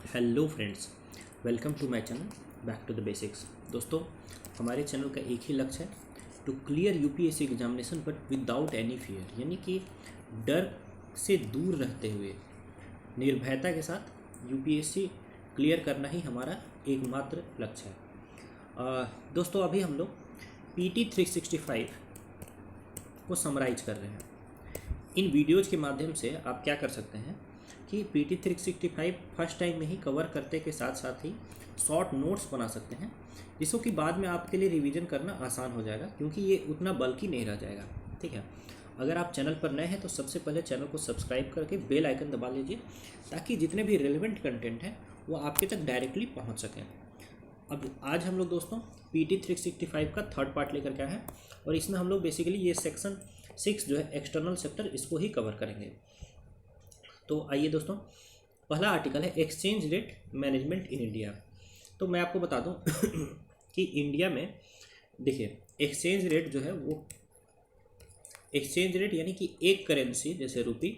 Hello friends, welcome to my channel back to the basics. दोस्तों, हमारे channel का एक ही लक्ष्य है to clear UPSC examination but without any fear, यानी कि डर से दूर रहते हुए निर्भयता के साथ यूपीएससी क्लियर करना ही हमारा एकमात्र लक्ष्य है। दोस्तों, अभी हम लोग पीटी 365 को समराइज कर रहे हैं। इन वीडियोज़ के माध्यम से आप क्या कर सकते हैं कि पीटी 365 फर्स्ट टाइम में ही कवर करते के साथ साथ ही शॉर्ट नोट्स बना सकते हैं, जिसको कि बाद में आपके लिए रिवीजन करना आसान हो जाएगा, क्योंकि ये उतना बल्कि नहीं रह जाएगा। ठीक है, अगर आप चैनल पर नए हैं तो सबसे पहले चैनल को सब्सक्राइब करके बेल आइकन दबा लीजिए, ताकि जितने भी रेलिवेंट कंटेंट हैं वो आपके तक डायरेक्टली पहुँच सकें। अब आज हम लोग दोस्तों पीटी 365 का थर्ड पार्ट लेकर के आए हैं, और इसमें हम लोग बेसिकली ये सेक्शन 6 जो है एक्सटर्नल सेक्टर, इसको ही कवर करेंगे। तो आइए दोस्तों, पहला आर्टिकल है exchange rate management in India. तो मैं आपको बता दूं कि इंडिया में देखिए एक्सचेंज रेट जो है वो एक्सचेंज रेट यानी कि एक करेंसी जैसे रुपी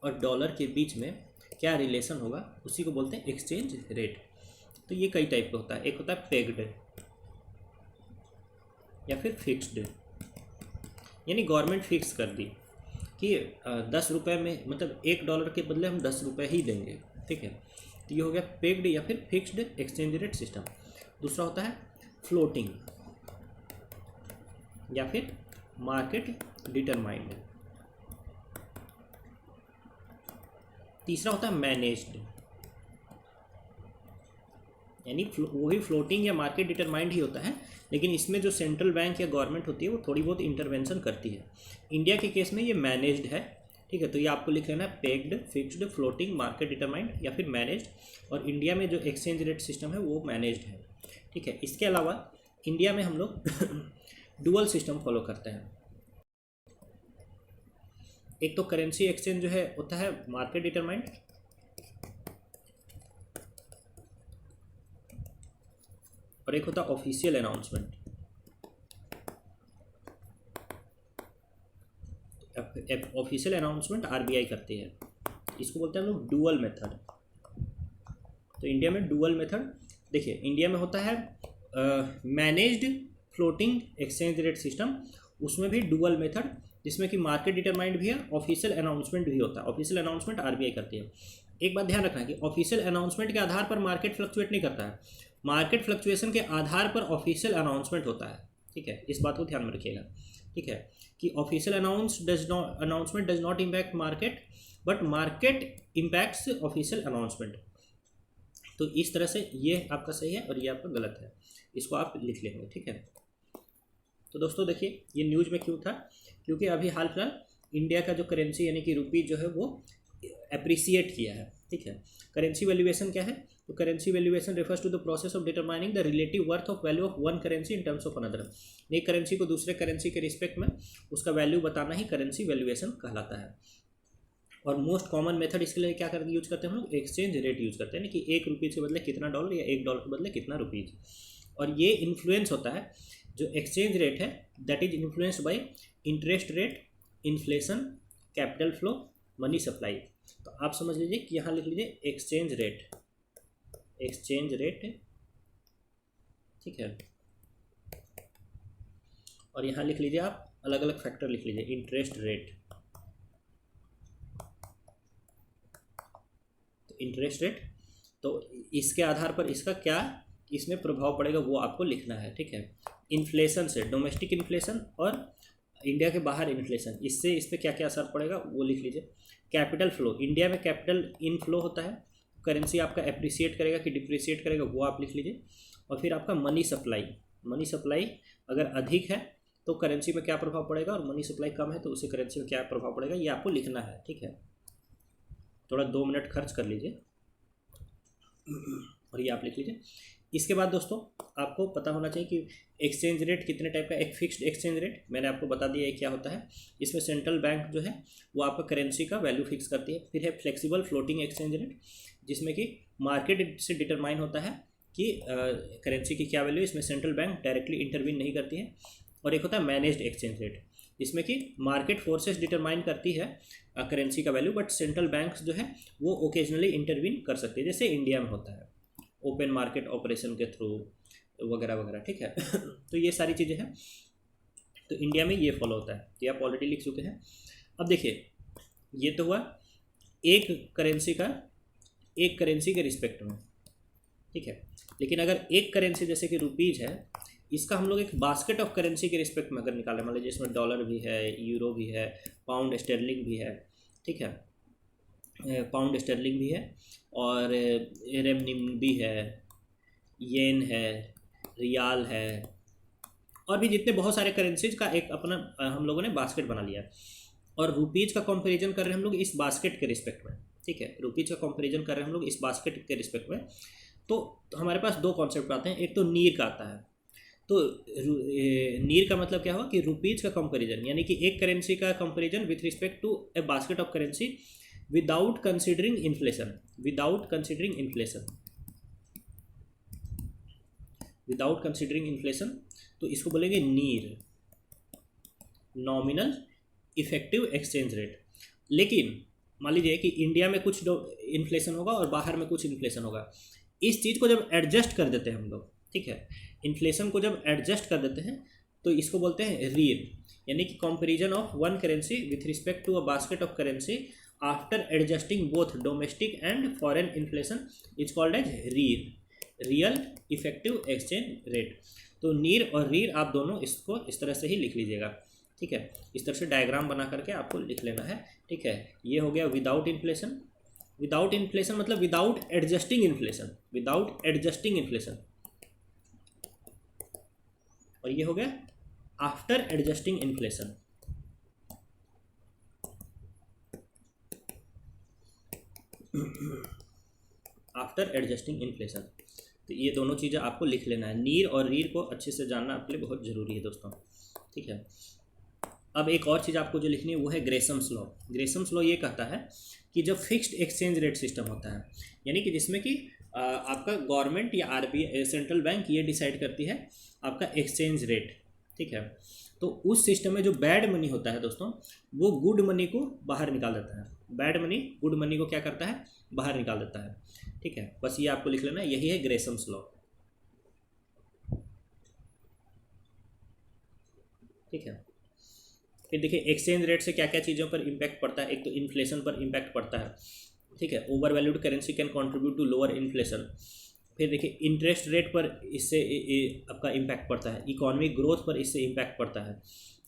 और डॉलर के बीच में क्या रिलेशन होगा, उसी को बोलते हैं एक्सचेंज रेट। तो ये कई टाइप का होता है। एक होता है पेग्ड या फिर फिक्स्ड, यानी गवर्नमेंट फिक्स कर दी कि 10 रुपये में, मतलब $1 के बदले हम 10 रुपये ही देंगे। ठीक है, तो ये हो गया पेग्ड या फिर फिक्स्ड एक्सचेंज रेट सिस्टम। दूसरा होता है फ्लोटिंग या फिर मार्केट डिटरमाइंड। तीसरा होता है मैनेज्ड, यानी वही फ्लोटिंग या मार्केट डिटरमाइंड ही होता है, लेकिन इसमें जो सेंट्रल बैंक या गवर्नमेंट होती है वो थोड़ी बहुत इंटरवेंशन करती है। इंडिया के केस में ये मैनेज्ड है। ठीक है, तो ये आपको लिख लेना है pegged, fixed, floating, market determined या फिर मैनेज्ड। और इंडिया में जो एक्सचेंज रेट सिस्टम है वो मैनेज्ड है। ठीक है, इसके अलावा इंडिया में हम लोग डुअल सिस्टम फॉलो करते हैं। एक तो करेंसी एक्सचेंज जो है होता है मार्केट डिटरमाइंड, और एक होता है official announcement. Official announcement RBI करती है, इसको बोलते हैं हम लोग डुअल मेथड। तो इंडिया में डुअल मेथड देखिए, इंडिया में होता है managed floating exchange rate system, उसमें भी डुअल मेथड, जिसमें कि मार्केट डिटरमाइंड भी है, ऑफिशियल अनाउंसमेंट भी होता है। ऑफिशियल अनाउंसमेंट आरबीआई करती है। एक बात ध्यान रखना है कि ऑफिशियल अनाउंसमेंट के आधार पर मार्केट फ्लक्चुएट नहीं करता है, मार्केट फ्लक्चुएशन के आधार पर ऑफिशियल अनाउंसमेंट होता है। ठीक है, इस बात को ध्यान में रखिएगा। ठीक है, कि official announcement does not impact market, but market impacts official announcement. तो इस तरह से ये आपका सही है और ये आपका गलत है, इसको आप लिख लेंगे। ठीक है, तो दोस्तों देखिए ये न्यूज़ में क्यों था, क्योंकि अभी हाल फिलहाल इंडिया का जो करेंसी यानी कि रुपी जो है वो अप्रिसिएट किया है। ठीक है, करेंसी वैल्यूएशन क्या है, तो currency valuation refers to the process of determining the relative worth of value of one currency in terms of another. एक करेंसी को दूसरे करेंसी के रिस्पेक्ट में उसका वैल्यू बताना ही करेंसी वैल्यूएशन कहलाता है। और मोस्ट कॉमन मेथड इसके लिए क्या कर यूज करते हैं हम लोग, एक्सचेंज रेट यूज करते हैं, यानी कि $1 के बदले कितना डॉलर या $1 के बदले कितना रुपीज़। और ये इन्फ्लुएंस होता है, जो एक्सचेंज रेट है that is influenced by interest rate, inflation, capital flow, money supply. तो आप समझ लीजिए कि यहाँ लिख लीजिए एक्सचेंज रेट, एक्सचेंज रेट। ठीक है, और यहाँ लिख लीजिए आप अलग अलग फैक्टर लिख लीजिए, इंटरेस्ट रेट, तो इंटरेस्ट रेट, तो इसके आधार पर इसका क्या इसमें प्रभाव पड़ेगा वो आपको लिखना है। ठीक है, इन्फ्लेशन से डोमेस्टिक इन्फ्लेशन और इंडिया के बाहर इन्फ्लेशन, इससे इस पर क्या क्या असर पड़ेगा वो लिख लीजिए। कैपिटल फ्लो, इंडिया में कैपिटल इनफ्लो होता है, करेंसी आपका एप्रिसिएट करेगा कि डिप्रिसिएट करेगा वो आप लिख लीजिए। और फिर आपका मनी सप्लाई, मनी सप्लाई अगर अधिक है तो करेंसी में क्या प्रभाव पड़ेगा, और मनी सप्लाई कम है तो उसी करेंसी में क्या प्रभाव पड़ेगा, ये आपको लिखना है। ठीक है, थोड़ा 2 मिनट खर्च कर लीजिए और ये आप लिख लीजिए। इसके बाद दोस्तों आपको पता होना चाहिए कि एक्सचेंज रेट कितने टाइप का। एक फिक्स्ड एक्सचेंज रेट मैंने आपको बता दिया है क्या होता है, इसमें सेंट्रल बैंक जो है वो आपका करेंसी का वैल्यू फिक्स करती है। फिर है फ्लेक्सिबल फ्लोटिंग एक्सचेंज रेट, जिसमें कि मार्केट से डिटरमाइन होता है कि करेंसी की क्या वैल्यू, इसमें सेंट्रल बैंक डायरेक्टली इंटरवीन नहीं करती है। और एक होता है मैनेज्ड एक्सचेंज रेट, जिसमें कि मार्केट फोर्सेस डिटरमाइन करती है करेंसी का वैल्यू, बट सेंट्रल बैंक्स जो है वो ओकेजनली इंटरवीन कर सकते हैं, जैसे इंडिया में होता है ओपन मार्केट ऑपरेशन के थ्रू वगैरह वगैरह, ठीक है। तो ये सारी चीज़ें हैं, तो इंडिया में ये फॉलो होता है। ये आप ऑलरेडी लिख चुके हैं। अब देखिए, ये तो हुआ एक करेंसी के रिस्पेक्ट में, ठीक है। लेकिन अगर एक करेंसी जैसे कि रुपीज़ है, इसका हम लोग एक बास्केट ऑफ करेंसी के रिस्पेक्ट में अगर निकालें, मान लीजिए इसमें डॉलर भी है, यूरो भी है, पाउंड स्टर्लिंग भी है, ठीक है, पाउंड स्टर्लिंग भी है, और रेमनिंबी है, येन है, रियाल है, और भी जितने बहुत सारे करेंसीज का एक अपना हम लोगों ने बास्केट बना लिया। और रुपीज़ का कंपैरिजन कर रहे हैं हम लोग इस बास्केट के रिस्पेक्ट में, ठीक है। रुपीज़ का कंपैरिजन कर रहे हैं हम लोग इस बास्केट के रिस्पेक्ट में। तो हमारे पास दो कॉन्सेप्ट आते हैं। एक तो नीर का आता है। तो नीर का मतलब क्या हुआ कि रुपीज़ का कंपैरिजन, यानी कि एक करेंसी का comparison with respect to a basket of currency without considering inflation, without considering inflation, तो इसको बोलेंगे नीर, नॉमिनल इफेक्टिव एक्सचेंज रेट। लेकिन मान लीजिए कि इंडिया में कुछ इन्फ्लेशन होगा और बाहर में कुछ इन्फ्लेशन होगा। इस चीज़ को जब एडजस्ट कर देते हैं हम लोग, ठीक है, इन्फ्लेशन को जब एडजस्ट कर देते हैं तो इसको बोलते हैं रीर, यानी कि comparison of one currency with respect to a basket of currency after adjusting both domestic and foreign inflation is called as REER, real effective exchange rate. तो नीर और रीर आप दोनों इसको इस तरह से ही लिख लीजिएगा, ठीक है। इस तरह से डायग्राम बना करके आपको लिख लेना है, ठीक है। ये हो गया विदाउट इन्फ्लेशन। विदाउट इन्फ्लेशन मतलब without adjusting inflation, without adjusting inflation. और ये हो गया after adjusting inflation. After adjusting inflation. तो ये दोनों चीज़ें आपको लिख लेना है। नीर और रीर को अच्छे से जानना आपके लिए बहुत ज़रूरी है दोस्तों, ठीक है। अब एक और चीज़ आपको जो लिखनी है वो है ग्रेसम्स लॉ। ग्रेसम्स लॉ ये कहता है कि जब फिक्स्ड एक्सचेंज रेट सिस्टम होता है, यानी कि जिसमें कि आपका गवर्नमेंट या आरबीआई सेंट्रल बैंक ये डिसाइड करती है आपका एक्सचेंज रेट, ठीक है। तो उस सिस्टम में जो बैड मनी होता है दोस्तों, वो गुड मनी को बाहर निकाल देता है। बैड मनी गुड मनी को क्या करता है, बाहर निकाल देता है, ठीक है। बस ये आपको लिख लेना है, यही है ग्रेसम्स लॉ, ठीक है। फिर देखिए एक्सचेंज रेट से क्या क्या चीज़ों पर इम्पैक्ट पड़ता है। एक तो इन्फ्लेशन पर इम्पैक्ट पड़ता है, ठीक है। Over valued currency can contribute to lower inflation. फिर देखिए इंटरेस्ट रेट पर इससे आपका इम्पैक्ट पड़ता है। इकोनॉमिक ग्रोथ पर इससे इम्पैक्ट पड़ता है,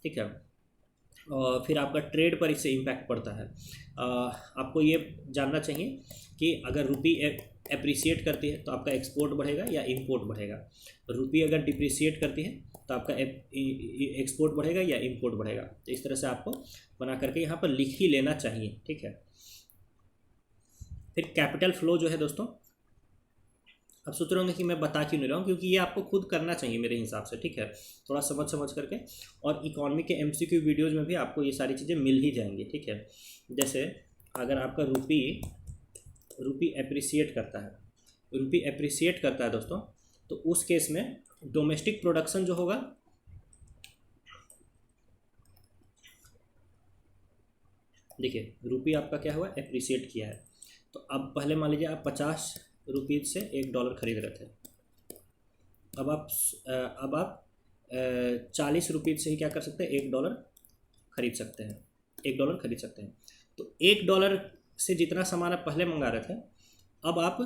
ठीक है। और फिर आपका ट्रेड पर इससे इम्पैक्ट पड़ता है। आपको ये जानना चाहिए कि अगर रुपी एप्रिसिएट करती है तो आपका एक्सपोर्ट बढ़ेगा या इंपोर्ट बढ़ेगा। रुपी अगर डिप्रिसिएट करती है तो आपका एक्सपोर्ट बढ़ेगा या इंपोर्ट बढ़ेगा। तो इस तरह से आपको बना करके यहाँ पर लिख ही लेना चाहिए, ठीक है। फिर कैपिटल फ्लो जो है दोस्तों, अब सोच रहे होंगे कि मैं बता क्यों नहीं रहा हूँ, क्योंकि ये आपको खुद करना चाहिए मेरे हिसाब से, ठीक है। थोड़ा समझ करके, और इकोनॉमी के MCQ वीडियोज़ में भी आपको ये सारी चीज़ें मिल ही जाएंगी, ठीक है। जैसे अगर आपका रुपी एप्रिसिएट करता है, दोस्तों, तो उस केस में डोमेस्टिक प्रोडक्शन जो होगा, देखिए रुपी आपका क्या हुआ, एप्रिसिएट किया है। तो अब पहले मान लीजिए आप 50 रुपीज़ से $1 खरीद रहे थे। अब आप 40 रुपीज़ से ही क्या कर सकते हैं, $1 खरीद सकते हैं, $1 खरीद सकते हैं। तो $1 से जितना सामान आप पहले मंगा रहे थे, अब आप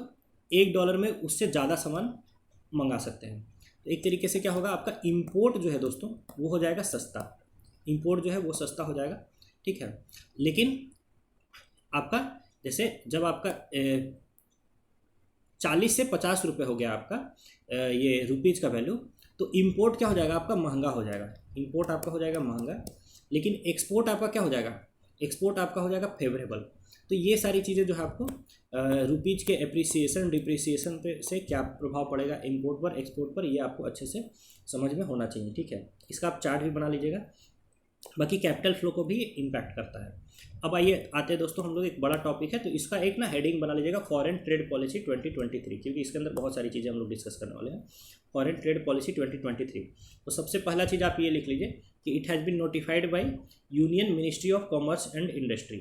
$1 में उससे ज़्यादा सामान मंगा सकते हैं। तो एक तरीके से क्या होगा, आपका इंपोर्ट जो है दोस्तों वो हो जाएगा सस्ता, इंपोर्ट जो है वो सस्ता हो जाएगा, ठीक है। लेकिन आपका जैसे जब आपका 40 से 50 रुपये हो गया आपका ये रुपीज़ का वैल्यू, तो इंपोर्ट क्या हो जाएगा, आपका महंगा हो जाएगा। इंपोर्ट आपका हो जाएगा महंगा, लेकिन एक्सपोर्ट आपका क्या हो जाएगा, एक्सपोर्ट आपका हो जाएगा फेवरेबल। तो ये सारी चीज़ें जो है आपको रुपीज़ के एप्रिसिएशन डिप्रिसिएशन पे से क्या प्रभाव पड़ेगा इंपोर्ट पर एक्सपोर्ट पर, ये आपको अच्छे से समझ में होना चाहिए, ठीक है। इसका आप चार्ट भी बना लीजिएगा। बाकी कैपिटल फ्लो को भी इम्पैक्ट करता है। अब आइए आते हैं दोस्तों, हम लोग एक बड़ा टॉपिक है, तो इसका एक ना हेडिंग बना लीजिएगा, फॉरेन ट्रेड पॉलिसी 2023, क्योंकि इसके अंदर बहुत सारी चीज़ें हम लोग डिस्कस करने वाले हैं। Foreign trade policy 2023। तो सबसे पहला चीज़ आप ये लिख लीजिए कि it has been notified by union ministry of commerce and industry.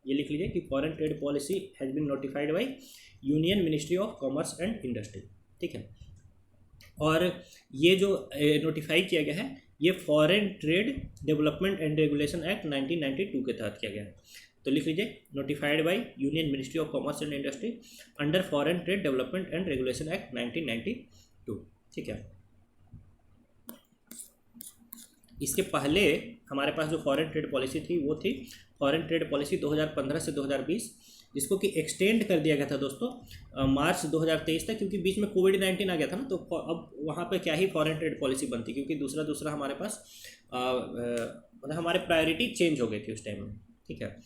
ये लिख लीजिए कि foreign trade policy has been notified by union ministry of commerce and industry, ठीक है। और ये जो नोटिफाई किया गया है ये foreign trade development and regulation act 1992 के तहत किया गया है। तो लिख लीजिए notified by union ministry of commerce and industry under foreign trade development and regulation act 1992, ठीक है। इसके पहले हमारे पास जो फॉरेन ट्रेड पॉलिसी थी वो थी फॉरेन ट्रेड पॉलिसी 2015 से 2020, जिसको कि एक्सटेंड कर दिया गया था दोस्तों मार्च 2023 तक, क्योंकि बीच में कोविड-19 आ गया था ना, तो अब वहाँ पे क्या ही फॉरेन ट्रेड पॉलिसी बनती, क्योंकि दूसरा हमारे पास मतलब हमारे प्रायोरिटी चेंज हो गई थी उस टाइम में, ठीक है।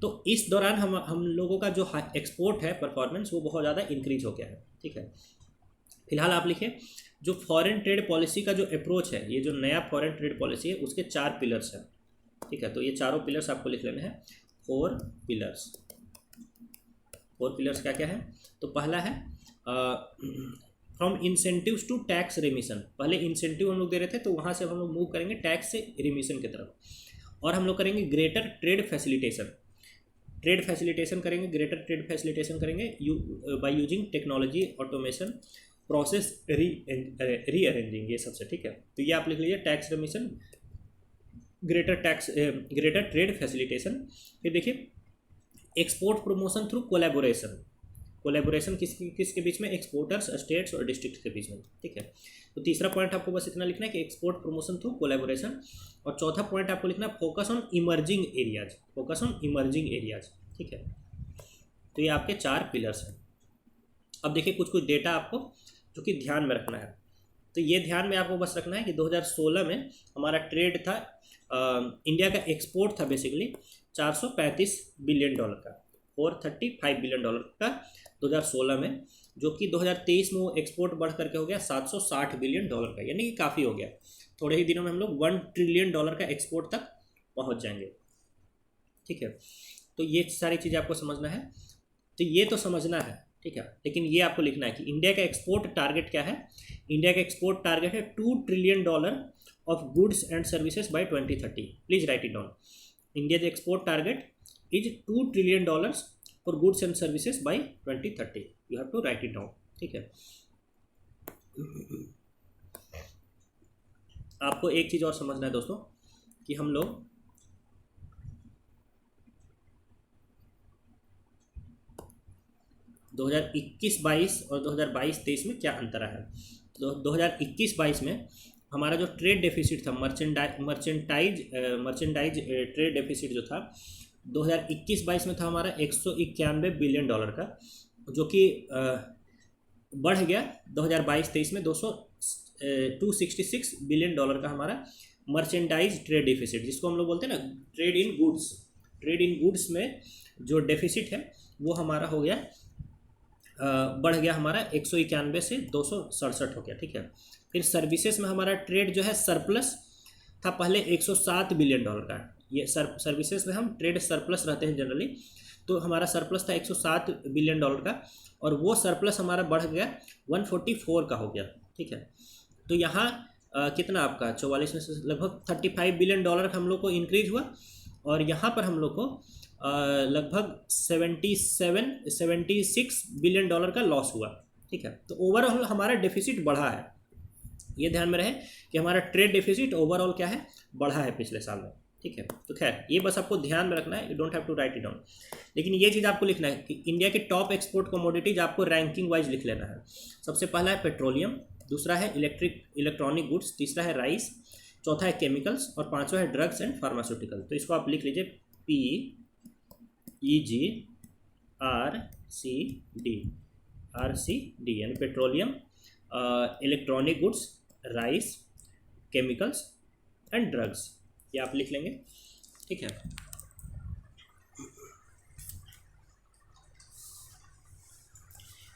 तो इस दौरान हम लोगों का जो एक्सपोर्ट है परफॉर्मेंस वो बहुत ज़्यादा इंक्रीज हो गया है, ठीक है। फिलहाल आप लिखिए जो फॉरेन ट्रेड पॉलिसी का जो अप्रोच है, ये जो नया फॉरेन ट्रेड पॉलिसी है उसके 4 पिलर्स हैं, ठीक है। तो ये चारों पिलर्स आपको लिख लेने हैं, 4 पिलर्स। 4 पिलर्स क्या क्या है? तो पहला है from incentives to tax remission. पहले इंसेंटिव हम लोग दे रहे थे, तो वहाँ से हम लोग मूव करेंगे टैक्स से रिमिशन की तरफ, और हम लोग करेंगे greater trade facilitation. Trade facilitation करेंगे, ग्रेटर ट्रेड फैसिलिटेशन करेंगे by using technology, automation, process rearranging, ये सबसे, ठीक है। तो ये आप लिख लीजिए tax remission, greater trade facilitation. फिर देखिए export promotion through collaboration. Collaboration किसके बीच में? एक्सपोर्टर्स, स्टेट्स और डिस्ट्रिक्ट के बीच में, ठीक है। तो तीसरा पॉइंट आपको बस इतना लिखना है कि एक्सपोर्ट प्रमोशन थ्रू कोलैबोरेशन, और चौथा पॉइंट आपको लिखना है focus on emerging areas, focus on emerging areas, ठीक है। तो ये आपके 4 पिलर्स हैं। अब देखिए कुछ डेटा आपको जो कि ध्यान में रखना है। तो ये ध्यान में आपको बस रखना है कि 2016 में हमारा ट्रेड था, इंडिया का एक्सपोर्ट था बेसिकली $435 बिलियन का, $435 बिलियन का 2016 में, जो कि 2023 में वो एक्सपोर्ट बढ़ करके हो गया $760 बिलियन का, यानी कि काफ़ी हो गया। थोड़े ही दिनों में हम लोग $1 ट्रिलियन का एक्सपोर्ट तक पहुंच जाएंगे, ठीक है। तो ये सारी चीज़ें आपको समझना है, तो ये तो समझना है, ठीक है। लेकिन ये आपको लिखना है कि इंडिया का एक्सपोर्ट टारगेट क्या है। इंडिया का एक्सपोर्ट टारगेट है $2 trillion of goods and services by 2030। Please write it down. India export target is $2 trillion for goods and services by 2030। You have to write it down, ठीक है। आपको एक चीज़ और समझना है दोस्तों कि हम लोग दो 2021-22 और 2022-23 में क्या अंतर है। तो 2021-22 में हमारा जो ट्रेड डेफिसिट था, मर्चेंडाइज ट्रेड डेफिसिट जो था 2021-22 में था हमारा $191 बिलियन का, जो कि बढ़ गया 2022-23 में 266 बिलियन का हमारा मर्चेंडाइज ट्रेड डेफिसिट, जिसको हम लोग बोलते हैं ना trade in goods. Trade in goods में जो डेफिसिट है वो हमारा हो गया बढ़ गया हमारा 191 से 267 हो गया, ठीक है। फिर सर्विसेज में हमारा ट्रेड जो है सरप्लस था पहले $107 बिलियन का। ये सर्विसेज में हम ट्रेड सरप्लस रहते हैं जनरली, तो हमारा सरप्लस था $107 बिलियन का, और वो सरप्लस हमारा बढ़ गया 144 का हो गया, ठीक है। तो यहाँ कितना आपका 44 में से लगभग $35 बिलियन हम लोग को इंक्रीज हुआ, और यहाँ पर हम लोग को लगभग 76 बिलियन का लॉस हुआ, ठीक है। तो ओवरऑल हमारा डेफिसिट बढ़ा है, ये ध्यान में रहे कि हमारा ट्रेड डेफिसिट ओवरऑल क्या है, बढ़ा है पिछले साल में, ठीक है। तो खैर ये बस आपको ध्यान में रखना है, you don't have to write it down. लेकिन ये चीज़ आपको लिखना है कि इंडिया के टॉप एक्सपोर्ट कमोडिटीज आपको रैंकिंग वाइज लिख लेना है। सबसे पहला है पेट्रोलियम, दूसरा है इलेक्ट्रॉनिक गुड्स, तीसरा है राइस, चौथा है केमिकल्स, और पाँचवा है ड्रग्स एंड फार्मास्यूटिकल। तो इसको आप लिख लीजिए PEGRCD, यानी petroleum, electronic goods, rice, chemicals and drugs, ये आप लिख लेंगे, ठीक है।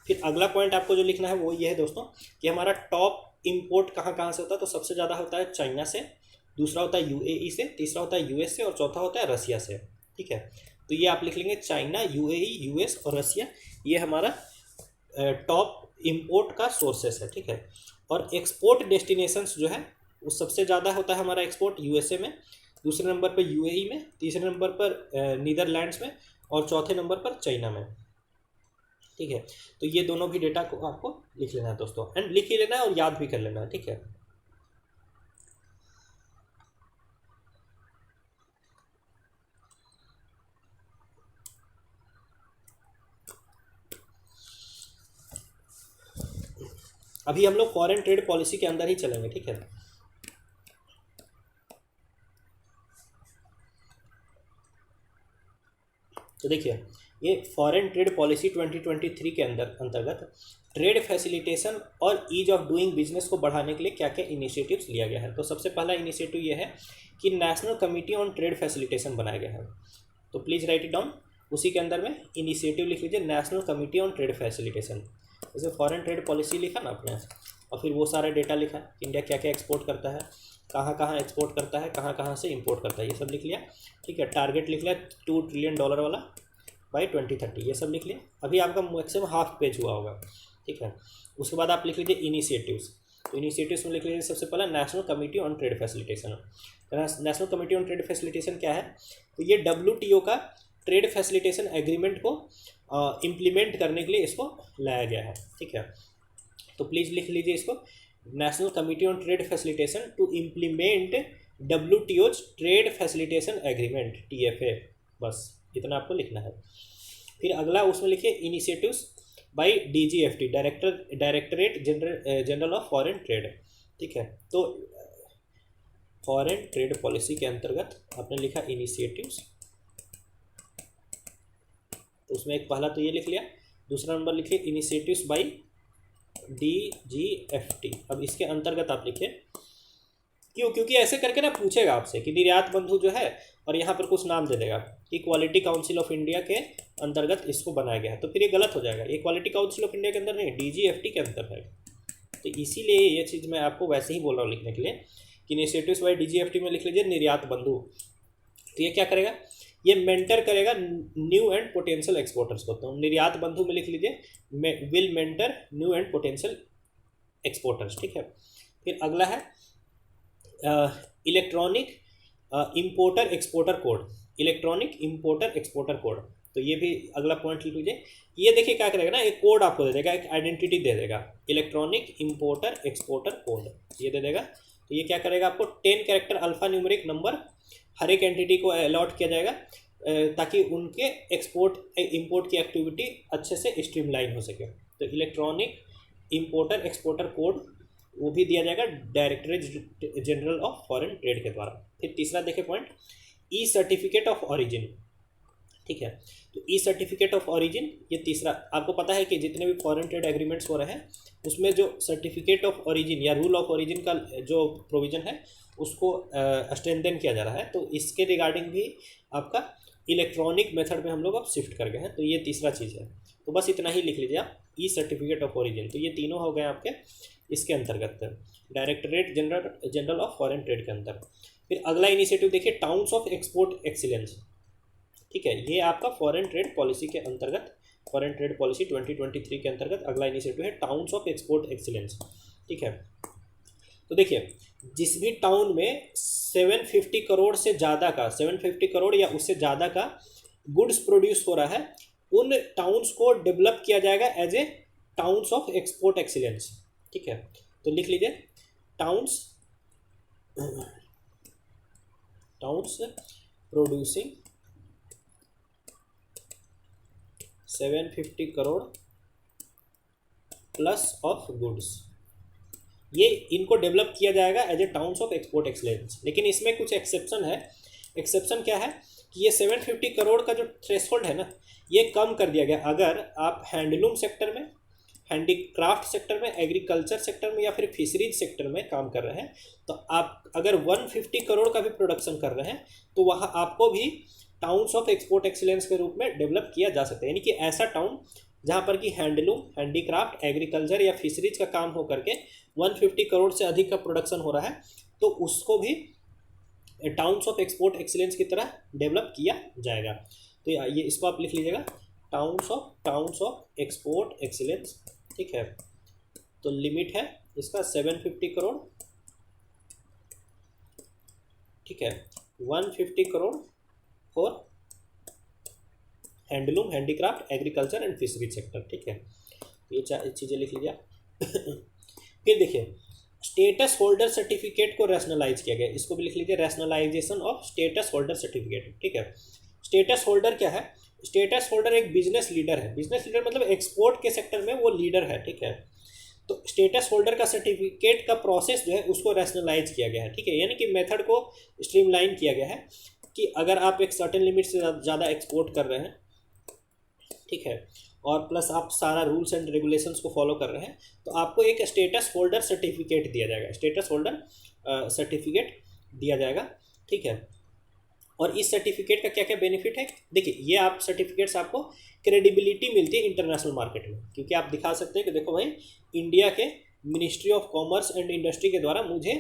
फिर अगला पॉइंट आपको जो लिखना है वो ये है दोस्तों कि हमारा टॉप इंपोर्ट कहाँ से होता है। तो सबसे ज़्यादा होता है चाइना से, दूसरा होता है UAE से, तीसरा होता है US से, और चौथा होता है रसिया से, ठीक है। तो ये आप लिख लेंगे चाइना, UAE, US और रसिया, ये हमारा टॉप इंपोर्ट का सोर्सेस है, ठीक है। और एक्सपोर्ट डेस्टिनेशंस जो है उस सबसे ज़्यादा होता है हमारा एक्सपोर्ट यूएसए में, दूसरे नंबर पर यूएई में, तीसरे नंबर पर नीदरलैंड्स में और चौथे नंबर पर चाइना में। ठीक है, तो ये दोनों भी डेटा को आपको लिख लेना है दोस्तों, एंड लिख ही लेना है और याद भी कर लेना है। ठीक है, अभी हम लोग फॉरेन ट्रेड पॉलिसी के अंदर ही चलेंगे। ठीक है, तो देखिए ये फॉरेन ट्रेड पॉलिसी 2023 के अंतर्गत ट्रेड फैसिलिटेशन और ईज ऑफ डूइंग बिजनेस को बढ़ाने के लिए क्या क्या इनिशिएटिव्स लिया गया है। तो सबसे पहला इनिशिएटिव ये है कि national committee on trade facilitation बनाया गया है। तो प्लीज़ राइट इट डाउन, उसी के अंदर में इनिशिएटिव लिख लीजिए, national committee on trade facilitation. जैसे फॉरेन ट्रेड पॉलिसी लिखा ना आपने, और फिर वो सारा डेटा लिखा, इंडिया क्या क्या एक्सपोर्ट करता है, कहाँ कहाँ एक्सपोर्ट करता है, कहाँ कहाँ से इंपोर्ट करता है, ये सब लिख लिया। ठीक है, टारगेट लिख लिया $2 ट्रिलियन वाला बाई 2030, ये सब लिख लिया। अभी आपका मैक्सिमम हाफ पेज हुआ होगा। ठीक है, उसके बाद आप लिख लीजिए इनिशिएटिव्स। तो इनिशिएटिव्स में लिख लीजिए सबसे पहला national committee on trade facilitation. National committee on trade facilitation क्या है, तो ये WTO का ट्रेड फैसिलिटेशन एग्रीमेंट को इम्प्लीमेंट करने के लिए इसको लाया गया है। ठीक है, तो प्लीज़ लिख लीजिए इसको, national committee on trade facilitation to implement WTO's trade facilitation agreement TFA, बस इतना आपको लिखना है। फिर अगला उसमें लिखिए initiatives by DGFT, directorate general of foreign trade. ठीक है, तो फॉरेन ट्रेड पॉलिसी के अंतर्गत आपने लिखा इनिशिएटिव्स, तो उसमें एक पहला तो ये लिख लिया, दूसरा नंबर लिखिए इनिशिएटिव्स बाय DGFT। अब इसके अंतर्गत आप लिखिए, क्योंकि ऐसे करके ना पूछेगा आपसे कि निर्यात बंधु जो है, और यहाँ पर कुछ नाम दे देगा कि क्वालिटी काउंसिल ऑफ इंडिया के अंतर्गत इसको बनाया गया है, तो फिर ये गलत हो जाएगा। ये क्वालिटी काउंसिल ऑफ इंडिया के अंदर नहीं, DGFT के अंदर है। तो इसीलिए ये चीज़ मैं आपको वैसे ही बोल रहा हूँ लिखने के लिए कि इनिशिएटिव्स बाय DGFT में लिख लीजिए निर्यात बंधु। तो ये क्या करेगा, ये मेंटर करेगा न्यू एंड पोटेंशियल एक्सपोर्टर्स को। तो निर्यात बंधु में लिख लीजिए will mentor new and potential exporters. ठीक है, फिर अगला है electronic importer exporter code, electronic importer exporter code. तो ये भी अगला पॉइंट लिख लीजिए। ये देखिए क्या करेगा ना, एक कोड आपको दे देगा, एक आइडेंटिटी दे देगा, इलेक्ट्रॉनिक इंपोर्टर एक्सपोर्टर कोड ये दे देगा। तो ये क्या करेगा, आपको 10 कैरेक्टर अल्फा न्यूमेरिक नंबर हर एक एंटिटी को अलॉट किया जाएगा, ताकि उनके एक्सपोर्ट इंपोर्ट की एक्टिविटी अच्छे से स्ट्रीमलाइन हो सके। तो इलेक्ट्रॉनिक इंपोर्टर एक्सपोर्टर कोड वो भी दिया जाएगा directorate general of foreign trade के द्वारा। फिर तीसरा देखिए point, E certificate of origin. ठीक है, तो ई सर्टिफिकेट ऑफ ऑरिजिन ये तीसरा, आपको पता है कि जितने भी फॉरेन ट्रेड एग्रीमेंट्स हो रहे हैं उसमें जो सर्टिफिकेट ऑफ ऑरिजिन या रूल ऑफ ऑरिजिन का जो प्रोविज़न है उसको स्ट्रेंथन किया जा रहा है। तो इसके रिगार्डिंग भी आपका इलेक्ट्रॉनिक मेथड में हम लोग अब शिफ्ट कर गए हैं। तो ये तीसरा चीज़ है, तो बस इतना ही लिख लीजिए आप, ई सर्टिफिकेट ऑफ ऑरिजिन। तो ये तीनों हो गए आपके इसके अंतर्गत directorate general of foreign trade के अंदर। फिर अगला इनिशिएटिव देखिए टाउन्स ऑफ एक्सपोर्ट एक्सीलेंस। ठीक है, ये आपका फॉरेन ट्रेड पॉलिसी के अंतर्गत, फॉरेन ट्रेड पॉलिसी 2023 के अंतर्गत अगला इनिशिएटिव है टाउन्स ऑफ एक्सपोर्ट एक्सीलेंस। ठीक है, तो देखिए जिस भी टाउन में 750 करोड़ से ज़्यादा का, 750 करोड़ या उससे ज़्यादा का गुड्स प्रोड्यूस हो रहा है, उन टाउन्स को डेवलप किया जाएगा as a towns of export excellence. ठीक है, तो लिख लीजिए towns producing 750 crore plus of goods, ये इनको डेवलप किया जाएगा as a towns of export excellence. लेकिन इसमें कुछ एक्सेप्शन है। एक्सेप्शन क्या है कि ये 750 करोड़ का जो थ्रेशोल्ड है ना, ये कम कर दिया गया अगर आप हैंडलूम सेक्टर में, हैंडीक्राफ्ट सेक्टर में, एग्रीकल्चर सेक्टर में या फिर फिशरीज सेक्टर में काम कर रहे हैं। तो आप अगर 150 करोड़ का भी प्रोडक्शन कर रहे हैं तो वहाँ आपको भी टाउन्स ऑफ एक्सपोर्ट एक्सीलेंस के रूप में डेवलप किया जा सकता है। यानी कि ऐसा टाउन जहाँ पर कि हैंडलूम, हैंडीक्राफ्ट, एग्रीकल्चर या फिशरीज का काम हो करके 150 करोड़ से अधिक का प्रोडक्शन हो रहा है, तो उसको भी टाउन्स ऑफ एक्सपोर्ट एक्सीलेंस की तरह डेवलप किया जाएगा। तो ये इसको आप लिख लीजिएगा, टाउन्स ऑफ एक्सपोर्ट एक्सीलेंस। ठीक है, तो लिमिट है इसका 750 करोड़ ठीक है, 150 crore for handloom, handicraft, agriculture and fishery sector. ठीक है, ये चार चीज़ें लिख लीजिए। फिर देखिए स्टेटस होल्डर सर्टिफिकेट को रैशनलाइज किया गया, इसको भी लिख लीजिए, rationalisation of status holder certificate. ठीक है, स्टेटस होल्डर क्या है? स्टेटस होल्डर एक बिजनेस लीडर है। बिजनेस लीडर मतलब एक्सपोर्ट के सेक्टर में वो लीडर है। ठीक है, तो स्टेटस होल्डर का सर्टिफिकेट का प्रोसेस जो है उसको रैशनलाइज किया गया है। ठीक है, यानी कि मेथड को स्ट्रीमलाइन किया गया है कि अगर आप एक सर्टेन लिमिट से ज़्यादा एक्सपोर्ट कर रहे हैं, ठीक है, और प्लस आप सारा रूल्स एंड रेगुलेशंस को फॉलो कर रहे हैं, तो आपको एक स्टेटस होल्डर सर्टिफिकेट दिया जाएगा, स्टेटस होल्डर सर्टिफिकेट दिया जाएगा। ठीक है, और इस सर्टिफिकेट का क्या क्या बेनिफिट है? देखिए ये आप सर्टिफिकेट्स आपको क्रेडिबिलिटी मिलती है इंटरनेशनल मार्केट में, क्योंकि आप दिखा सकते हैं कि देखो भाई इंडिया के ministry of commerce and industry के द्वारा मुझे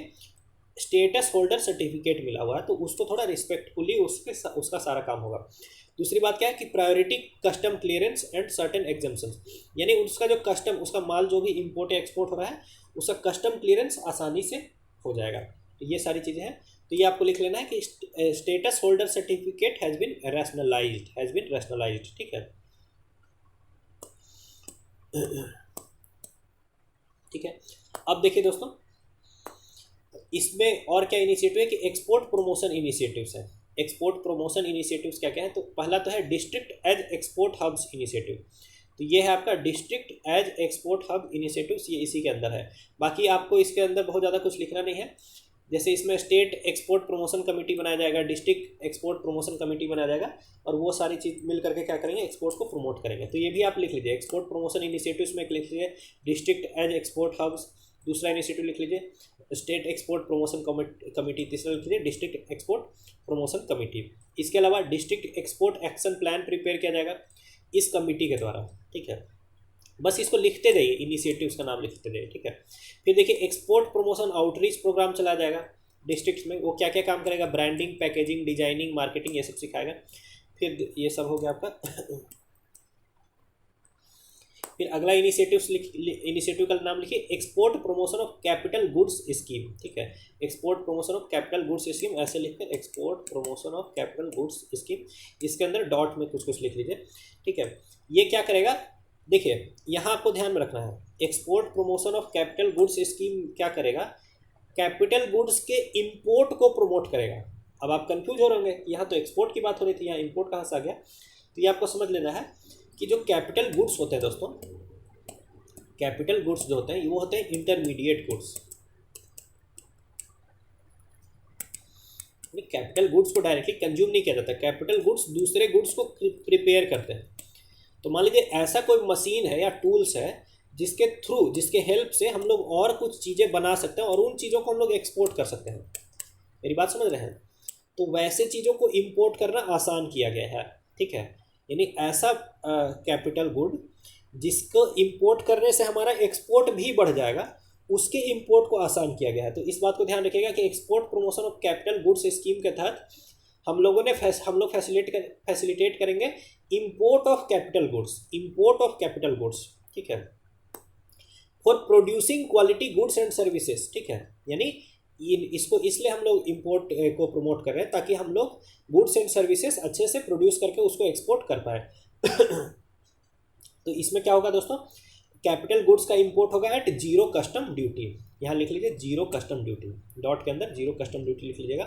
स्टेटस होल्डर सर्टिफिकेट मिला हुआ है, तो उसको थोड़ा रिस्पेक्टफुली उसका सारा काम होगा। दूसरी बात क्या है कि priority custom clearance and certain exemptions, यानी उसका जो कस्टम, उसका माल जो भी इंपोर्ट या एक्सपोर्ट हो रहा है उसका कस्टम क्लियरेंस आसानी से हो जाएगा। तो ये सारी चीज़ें हैं, तो ये आपको लिख लेना है कि status holder certificate has been rationalised. ठीक है, ठीक है। अब देखिए दोस्तों इसमें और क्या इनिशिएटिव है कि एक्सपोर्ट प्रमोशन इनिशिएटिव्स हैं। एक्सपोर्ट प्रमोशन इनिशिएटिव्स क्या क्या है? तो पहला तो है district as export hubs initiative, तो ये है आपका district as export hub initiatives, ये इसी के अंदर है। बाकी आपको इसके अंदर बहुत ज़्यादा कुछ लिखना नहीं है, जैसे इसमें स्टेट एक्सपोर्ट प्रमोशन कमेटी बनाया जाएगा, डिस्ट्रिक्ट एक्सपोर्ट प्रमोशन कमेटी बनाया जाएगा, और वो सारी चीज़ मिल करके क्या करेंगे, एक्सपोर्ट को प्रमोट करेंगे। तो ये भी आप लिख लीजिए, एक्सपोर्ट प्रमोशन इनिशिएटिव्स में लिख लीजिए डिस्ट्रिक्ट एज एक्सपोर्ट हब्स। दूसरा इनिशिएटिव लिख लीजिए स्टेट एक्सपोर्ट प्रमोशन कमेटी। तीसरा लिख लीजिए डिस्ट्रिक्ट एक्सपोर्ट प्रमोशन कमेटी। इसके अलावा district export action plan prepare किया जाएगा इस कमेटी के द्वारा। ठीक है, बस इसको लिखते जाइए, इनिशिएटिव्स का नाम लिखते जाइए। ठीक है, फिर देखिए एक्सपोर्ट प्रमोशन आउटरीच प्रोग्राम चलाया जाएगा डिस्ट्रिक्ट्स में। वो क्या क्या काम करेगा? ब्रांडिंग, पैकेजिंग, डिजाइनिंग, मार्केटिंग, ये सब सिखाएगा। फिर ये सब हो गया आपका। फिर अगला इनिशिएटिव का नाम लिखिए export promotion of capital goods scheme. ठीक है, export promotion of capital goods scheme ऐसे लिखकर export promotion of capital goods scheme, इसके अंदर डॉट में कुछ कुछ लिख लीजिए। ठीक है, ये क्या करेगा? देखिए यहाँ आपको ध्यान में रखना है, export promotion of capital goods scheme क्या करेगा? कैपिटल गुड्स के इंपोर्ट को प्रमोट करेगा। अब आप कंफ्यूज हो रहे होंगे, यहाँ तो एक्सपोर्ट की बात हो रही थी, यहाँ इंपोर्ट कहाँ से आ गया? तो ये आपको समझ लेना है कि जो कैपिटल गुड्स होते हैं दोस्तों, कैपिटल गुड्स जो होते हैं वो होते हैं इंटरमीडिएट गुड्स। कैपिटल गुड्स को डायरेक्टली कंज्यूम नहीं किया जाता, कैपिटल गुड्स दूसरे गुड्स को प्रिपेयर करते हैं। तो मान लीजिए ऐसा कोई मशीन है या टूल्स है जिसके थ्रू, जिसके हेल्प से हम लोग और कुछ चीज़ें बना सकते हैं और उन चीज़ों को हम लोग एक्सपोर्ट कर सकते हैं। मेरी बात समझ रहे हैं? तो वैसे चीज़ों को इंपोर्ट करना आसान किया गया है। ठीक है, यानी ऐसा कैपिटल गुड जिसको इंपोर्ट करने से हमारा एक्सपोर्ट भी बढ़ जाएगा, उसके इंपोर्ट को आसान किया गया है। तो इस बात को ध्यान रखिएगा कि export promotion of capital goods scheme के तहत हम लोग फैसिलिटेट करेंगे इंपोर्ट ऑफ कैपिटल गुड्स। ठीक है, for producing quality goods and services. ठीक है, यानी इसको इसलिए हम लोग इंपोर्ट को प्रमोट कर रहे हैं ताकि हम लोग गुड्स एंड सर्विसेज अच्छे से प्रोड्यूस करके उसको एक्सपोर्ट कर पाए। तो इसमें क्या होगा दोस्तों? कैपिटल गुड्स का इंपोर्ट होगा एट जीरो कस्टम ड्यूटी। यहाँ लिख लीजिए जीरो कस्टम ड्यूटी, डॉट के अंदर जीरो कस्टम ड्यूटी लिख लीजिएगा।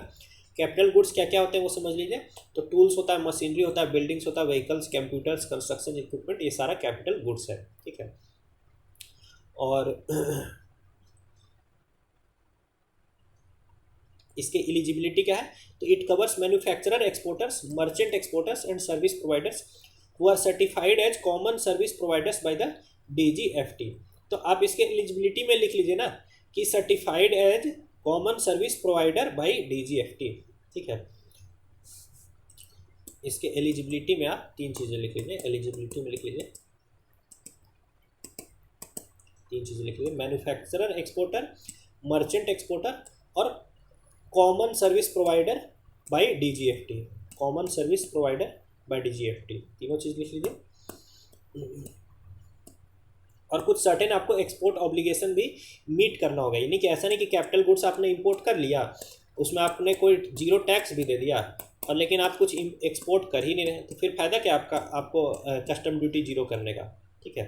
कैपिटल गुड्स क्या क्या होते हैं वो समझ लीजिए। तो टूल्स होता है, मशीनरी होता है, बिल्डिंग्स होता है, व्हीकल्स, कंप्यूटर्स, कंस्ट्रक्शन इक्विपमेंट, ये सारा कैपिटल गुड्स है। ठीक है, और इसके एलिजिबिलिटी क्या है? तो it covers manufacturer, exporters, merchant exporters and service providers who are certified as common service providers by the DGFT। तो आप इसके एलिजिबिलिटी में लिख लीजिए ना कि certified as common service provider by DGFT। ठीक है, इसके एलिजिबिलिटी में आप तीन चीज़ें लिख लीजिए, एलिजिबिलिटी में लिख लीजिए तीन चीज़ें लिख लीजिए, मैन्युफैक्चरर एक्सपोर्टर, मर्चेंट एक्सपोर्टर और common service provider by DGFT। Common service provider by DGFT, तीनों चीज़ लिख लीजिए। और कुछ सर्टेन आपको एक्सपोर्ट ऑब्लिगेशन भी मीट करना होगा, यानी कि ऐसा नहीं कि कैपिटल गुड्स आपने इंपोर्ट कर लिया उसमें आपने कोई जीरो टैक्स भी दे दिया और लेकिन आप कुछ एक्सपोर्ट कर ही नहीं रहे, तो फिर फ़ायदा क्या आपका, आपको कस्टम ड्यूटी जीरो करने का, ठीक है।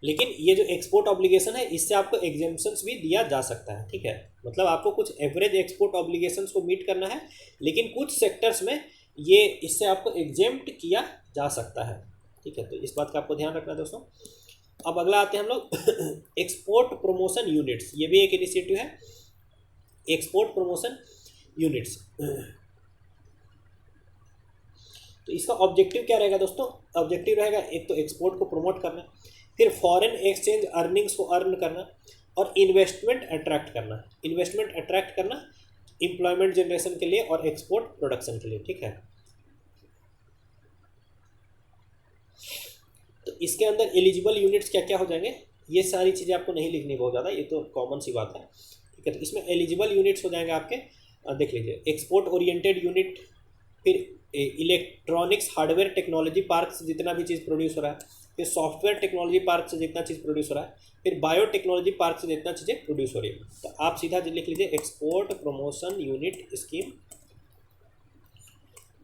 लेकिन ये जो एक्सपोर्ट ऑब्लिगेशन है इससे आपको एग्जेम्पशंस भी दिया जा सकता है, ठीक है। मतलब आपको कुछ एवरेज एक्सपोर्ट ऑब्लिगेशंस को मीट करना है, लेकिन कुछ सेक्टर्स में ये इससे आपको एग्जेम्प्ट किया जा सकता है, ठीक है। तो इस बात का आपको ध्यान रखना है दोस्तों। अब अगला आते हैं हम लोग एक्सपोर्ट प्रमोशन यूनिट्स, ये भी एक इनिशिएटिव है, एक्सपोर्ट प्रमोशन यूनिट्स। तो इसका ऑब्जेक्टिव क्या रहेगा दोस्तों? ऑब्जेक्टिव रहेगा एक तो एक्सपोर्ट को प्रमोट करना, फिर फॉरेन एक्सचेंज अर्निंग्स को अर्न करना, और इन्वेस्टमेंट अट्रैक्ट करना। इन्वेस्टमेंट अट्रैक्ट करना एम्प्लॉयमेंट जनरेशन के लिए और एक्सपोर्ट प्रोडक्शन के लिए, ठीक है। तो इसके अंदर एलिजिबल यूनिट्स क्या क्या हो जाएंगे, ये सारी चीज़ें आपको नहीं लिखनी बहुत ज़्यादा, ये तो कॉमन सी बात है, ठीक है। तो इसमें एलिजिबल यूनिट्स हो जाएंगे आपके, देख लीजिए, एक्सपोर्ट ओरिएंटेड यूनिट, फिर इलेक्ट्रॉनिक्स हार्डवेयर टेक्नोलॉजी पार्क से जितना भी चीज़ प्रोड्यूस हो रहा है, फिर सॉफ्टवेयर टेक्नोलॉजी पार्क से जितना चीज़ प्रोड्यूस हो रहा है, फिर बायोटेक्नोलॉजी पार्क से जितना चीज़ें प्रोड्यूस हो रही है। तो आप सीधा लिख लीजिए एक्सपोर्ट प्रमोशन यूनिट स्कीम,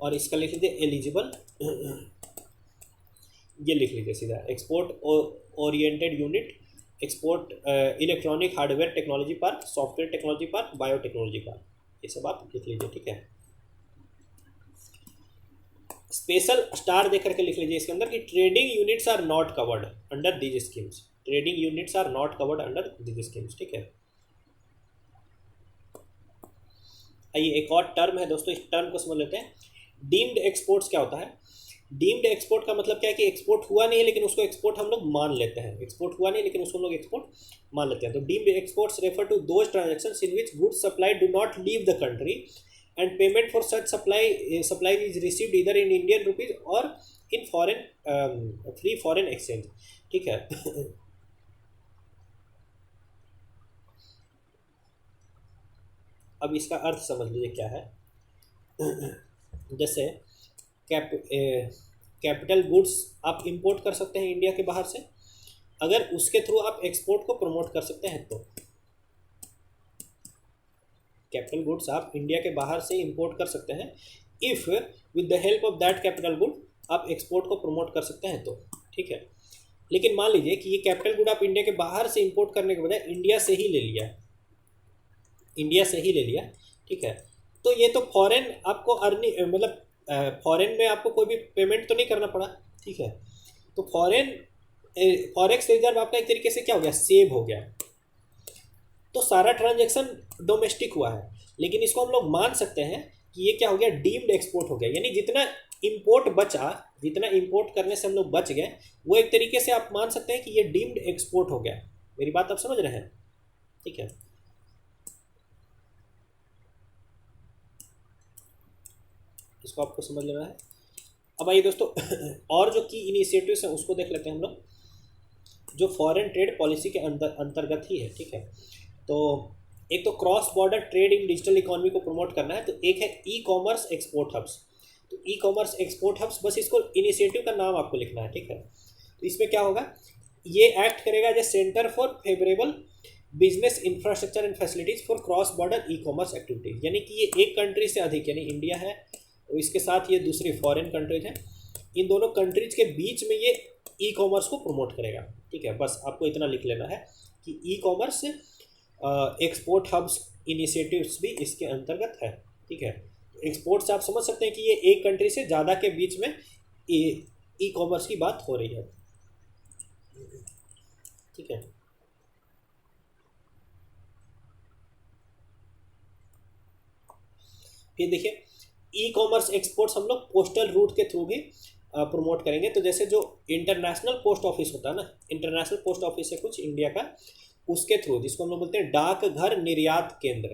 और इसका लिख लीजिए एलिजिबल, ये लिख लीजिए सीधा export oriented unit, export electronic hardware technology park, software technology park, biotechnology park, ये सब आप लिख लीजिए, ठीक है। स्पेशल स्टार देकर के लिख लीजिए इसके अंदर कि trading units are not covered under these schemes, trading units are not covered under these schemes, ठीक है। आइए एक और टर्म है दोस्तों, इस टर्म को समझ लेते हैं। डीम्ड एक्सपोर्ट्स क्या होता है? डीम्ड एक्सपोर्ट का मतलब क्या है कि एक्सपोर्ट हुआ नहीं है लेकिन उसको एक्सपोर्ट हम लोग मान लेते हैं, एक्सपोर्ट हुआ नहीं लेकिन उसको हम लोग एक्सपोर्ट मान लेते हैं। तो deemed exports refer to those transactions in which goods supply do not leave the country and payment for such supply is received either in Indian rupees or in free foreign exchange, ठीक है। अब इसका अर्थ समझ लीजिए क्या है। जैसे capital goods आप इंपोर्ट कर सकते हैं इंडिया के बाहर से, अगर उसके थ्रू आप एक्सपोर्ट को प्रमोट कर सकते हैं तो कैपिटल गुड्स आप इंडिया के बाहर से इंपोर्ट कर सकते हैं, if with the help of that capital good आप एक्सपोर्ट को प्रमोट कर सकते हैं तो, ठीक है। लेकिन मान लीजिए कि ये कैपिटल गुड आप इंडिया के बाहर से इंपोर्ट करने के बजाय इंडिया से ही ले लिया, इंडिया से ही ले लिया, ठीक है। तो ये तो फॉरेन आपको अर्निंग, मतलब फॉरेन में आपको कोई भी पेमेंट तो नहीं करना पड़ा, ठीक है। तो फॉरेक्स रिजर्व आपका एक तरीके से क्या हो गया, सेव हो गया। तो सारा ट्रांजैक्शन डोमेस्टिक हुआ है, लेकिन इसको हम लोग मान सकते हैं कि ये क्या हो गया, डीम्ड एक्सपोर्ट हो गया। यानी जितना इंपोर्ट बचा, जितना इंपोर्ट करने से हम लोग बच गए, वो एक तरीके से आप मान सकते हैं कि ये डीम्ड एक्सपोर्ट हो गया। मेरी बात आप समझ रहे हैं, ठीक है। इसको आपको समझ लेना है। अब आइए दोस्तों और जो की इनिशिएटिव्स हैं उसको देख लेते हैं हम लोग, जो फॉरेन ट्रेड पॉलिसी के अंतर्गत ही है, ठीक है। तो एक तो cross border trade in digital economy को प्रमोट करना है, तो एक है ई कॉमर्स एक्सपोर्ट हब्स। तो ई कॉमर्स एक्सपोर्ट हब्स, बस इसको इनिशिएटिव का नाम आपको लिखना है, ठीक है। तो इसमें क्या होगा, ये एक्ट करेगा as a centre for favourable business infrastructure and facilities for cross border e commerce activities. यानी कि ये एक कंट्री से अधिक, यानी इंडिया है और इसके साथ ये दूसरी फॉरेन कंट्रीज हैं, इन दोनों कंट्रीज के बीच में ये ई कॉमर्स को प्रमोट करेगा, ठीक है। बस आपको इतना लिख लेना है कि e commerce export hubs initiatives भी इसके अंतर्गत है, ठीक है। एक्सपोर्ट से आप समझ सकते हैं कि ये एक कंट्री से ज़्यादा के बीच में ई कॉमर्स की बात हो रही है, ठीक है। फिर देखिए ई कॉमर्स एक्सपोर्ट्स हम लोग पोस्टल रूट के थ्रू भी प्रमोट करेंगे। तो जैसे जो इंटरनेशनल पोस्ट ऑफिस होता है ना, इंटरनेशनल पोस्ट ऑफिस है कुछ इंडिया का, उसके थ्रू, जिसको हम लोग बोलते हैं डाकघर निर्यात केंद्र,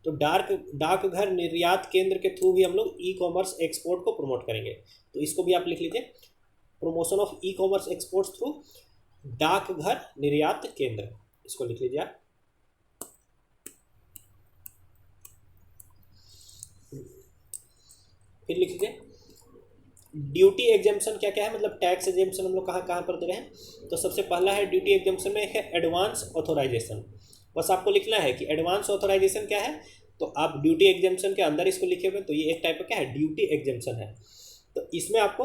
तो डाकघर निर्यात केंद्र के थ्रू भी हम लोग ई कॉमर्स एक्सपोर्ट को प्रमोट करेंगे। तो इसको भी आप लिख लीजिए, promotion of e commerce exports through डाकघर निर्यात केंद्र, इसको लिख लीजिए आप। फिर लिख लीजिए ड्यूटी एग्जाम्पशन क्या क्या है, मतलब टैक्स एग्जाम्पशन हम लोग कहाँ कहाँ पर दे रहे हैं। तो सबसे पहला है ड्यूटी एग्जाम्पशन में है एडवांस ऑथोराइजेशन। बस आपको लिखना है कि एडवांस ऑथराइजेशन क्या है, तो आप ड्यूटी एग्जेम्पशन के अंदर इसको लिखे हुए, तो ये एक टाइप का क्या है, ड्यूटी एग्जेम्पशन है। तो इसमें आपको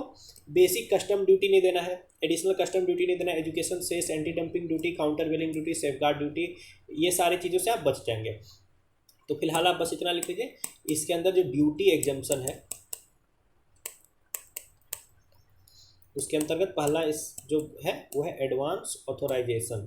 बेसिक कस्टम ड्यूटी नहीं देना है, एडिशनल कस्टम ड्यूटी नहीं देना है, education cess, anti dumping duty, countervailing duty, safeguard duty, ये सारी चीज़ों से आप बच जाएंगे। तो फिलहाल आप बस इतना लिख लीजिए, इसके अंदर जो ड्यूटी एग्जेम्पशन है उसके अंतर्गत पहला इस जो है वो है एडवांस ऑथराइजेशन।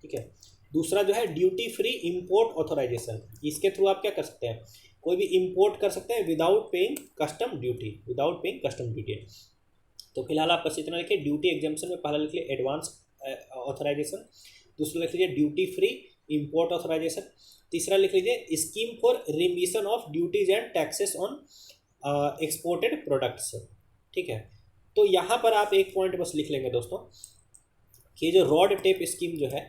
ठीक है। दूसरा जो है ड्यूटी फ्री इंपोर्ट ऑथराइजेशन, इसके थ्रू आप क्या कर सकते हैं, कोई भी इंपोर्ट कर सकते हैं without paying custom duty, without paying custom duty. तो फिलहाल आप बस इतना लिखिए, ड्यूटी एग्जाम्पशन में पहला लिख लिया एडवांस ऑथराइजेशन, दूसरा लिख लीजिए ड्यूटी फ्री इंपोर्ट ऑथराइजेशन, तीसरा लिख लीजिए scheme for remission of duties and taxes on exported products. ठीक है। तो यहाँ पर आप एक पॉइंट बस लिख लेंगे दोस्तों कि जो रॉड टेप स्कीम जो है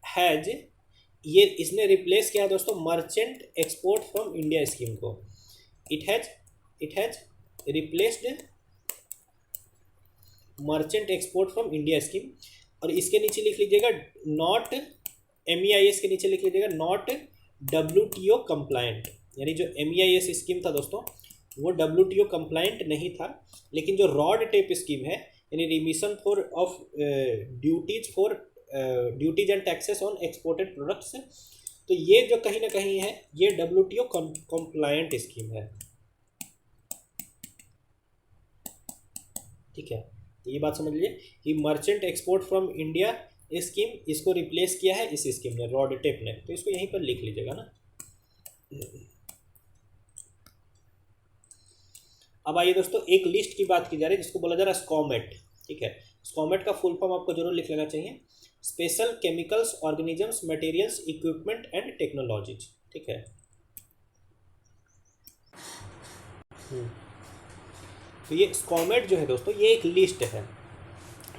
हैज, ये इसने रिप्लेस किया है दोस्तों merchant export from India scheme को। It has replaced merchant export from India scheme. और इसके नीचे लिख लीजिएगा नॉट MEIS के नीचे लिख लीजिएगा नॉट WTO कंप्लायंट, यानी जो MEIS स्कीम था दोस्तों वो WTO कंप्लायंट नहीं था, लेकिन जो रॉड टेप स्कीम है यानी remission for of duties and taxes on exported products, तो ये जो कहीं ना कहीं है ये WTO कंप्लायंट स्कीम है। ठीक है, तो ये बात समझ लीजिए कि merchant export from India scheme इसको रिप्लेस किया है इस स्कीम ने, रॉड टेप ने, तो इसको यहीं पर लिख लीजिएगा ना। अब आइए दोस्तों एक लिस्ट की बात की जा रही है जिसको बोला जा रहा है स्कॉमेट। ठीक है, स्कॉमेट का फुल फॉर्म आपको जरूर लिख लेना चाहिए, special chemicals organisms materials equipment and technologies. ठीक है, तो ये स्कॉमेट जो है दोस्तों ये एक लिस्ट है।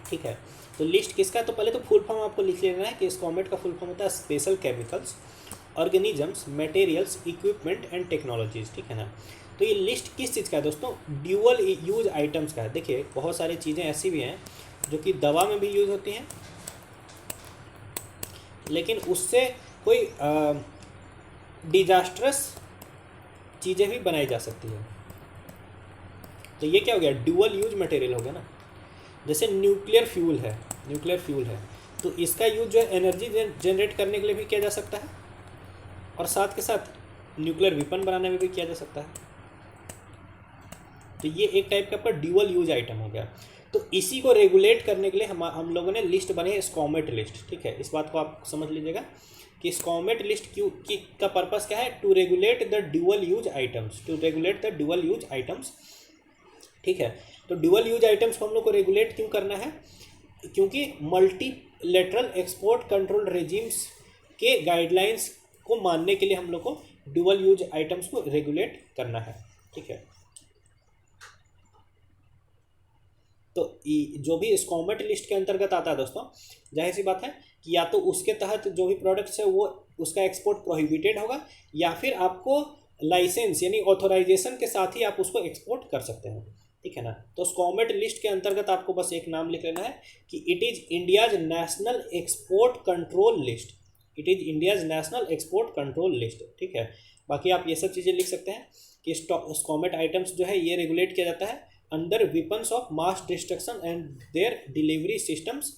ठीक है, तो लिस्ट किसका, तो पहले तो फुल फॉर्म आपको लिख लेना है कि स्कॉमेट का फुल फॉर्म होता है special chemicals organisms materials equipment and technologies. ठीक है ना, तो ये लिस्ट किस चीज़ का है दोस्तों, ड्यूअल यूज आइटम्स का है। देखिए बहुत सारी चीज़ें ऐसी भी हैं जो कि दवा में भी यूज़ होती हैं लेकिन उससे कोई डिजास्ट्रस चीज़ें भी बनाई जा सकती हैं। तो ये क्या हो गया, ड्यूअल यूज मटेरियल हो गया ना। जैसे न्यूक्लियर फ्यूल है तो इसका यूज जो है एनर्जी जनरेट करने के लिए भी किया जा सकता है और साथ के साथ न्यूक्लियर वेपन बनाने में भी किया जा सकता है। तो ये एक टाइप का आपका ड्यूअल यूज आइटम हो गया। तो इसी को रेगुलेट करने के लिए हम लोगों ने लिस्ट बनी है स्कॉमेट लिस्ट। ठीक है, इस बात को आप समझ लीजिएगा कि स्कॉमेट लिस्ट क्यों का पर्पस क्या है, to regulate the dual use items. ठीक है, तो ड्यूअल यूज आइटम्स को हम लोग को रेगुलेट क्यों करना है, क्योंकि मल्टीलेटरल एक्सपोर्ट कंट्रोल रेजिम्स के गाइडलाइंस को मानने के लिए हम लोग को ड्यूअल यूज आइटम्स को रेगुलेट करना है। ठीक है, तो जो भी स्कॉमेट लिस्ट के अंतर्गत आता है दोस्तों, जाहिर सी बात है कि या तो उसके तहत जो भी प्रोडक्ट्स है वो उसका एक्सपोर्ट प्रोहिबिटेड होगा या फिर आपको लाइसेंस यानी ऑथोराइजेशन के साथ ही आप उसको एक्सपोर्ट कर सकते हैं। ठीक है ना, तो स्कॉमेट लिस्ट के अंतर्गत आपको बस एक नाम लिख लेना है कि it is India's national export control list. ठीक है, बाकी आप ये सब चीज़ें लिख सकते हैं कि स्कॉमेट आइटम्स जो है ये रेगुलेट किया जाता है under weapons of mass destruction and there delivery systems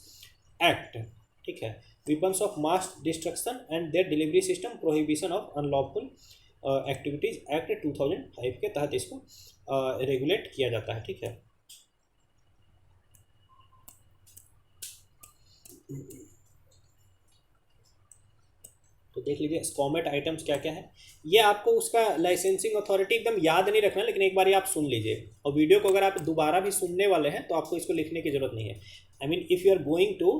act. ठीक है, weapons of mass destruction and there delivery system prohibition of unlawful activities act 2005 के तहत इसको रेगुलेट किया जाता है। ठीक है, तो देख लीजिए स्कॉमेट आइटम्स क्या क्या है। ये आपको उसका लाइसेंसिंग अथॉरिटी एकदम याद नहीं रखना, लेकिन एक बार ये आप सुन लीजिए और वीडियो को अगर आप दोबारा भी सुनने वाले हैं तो आपको इसको लिखने की जरूरत नहीं है। I mean if you are going to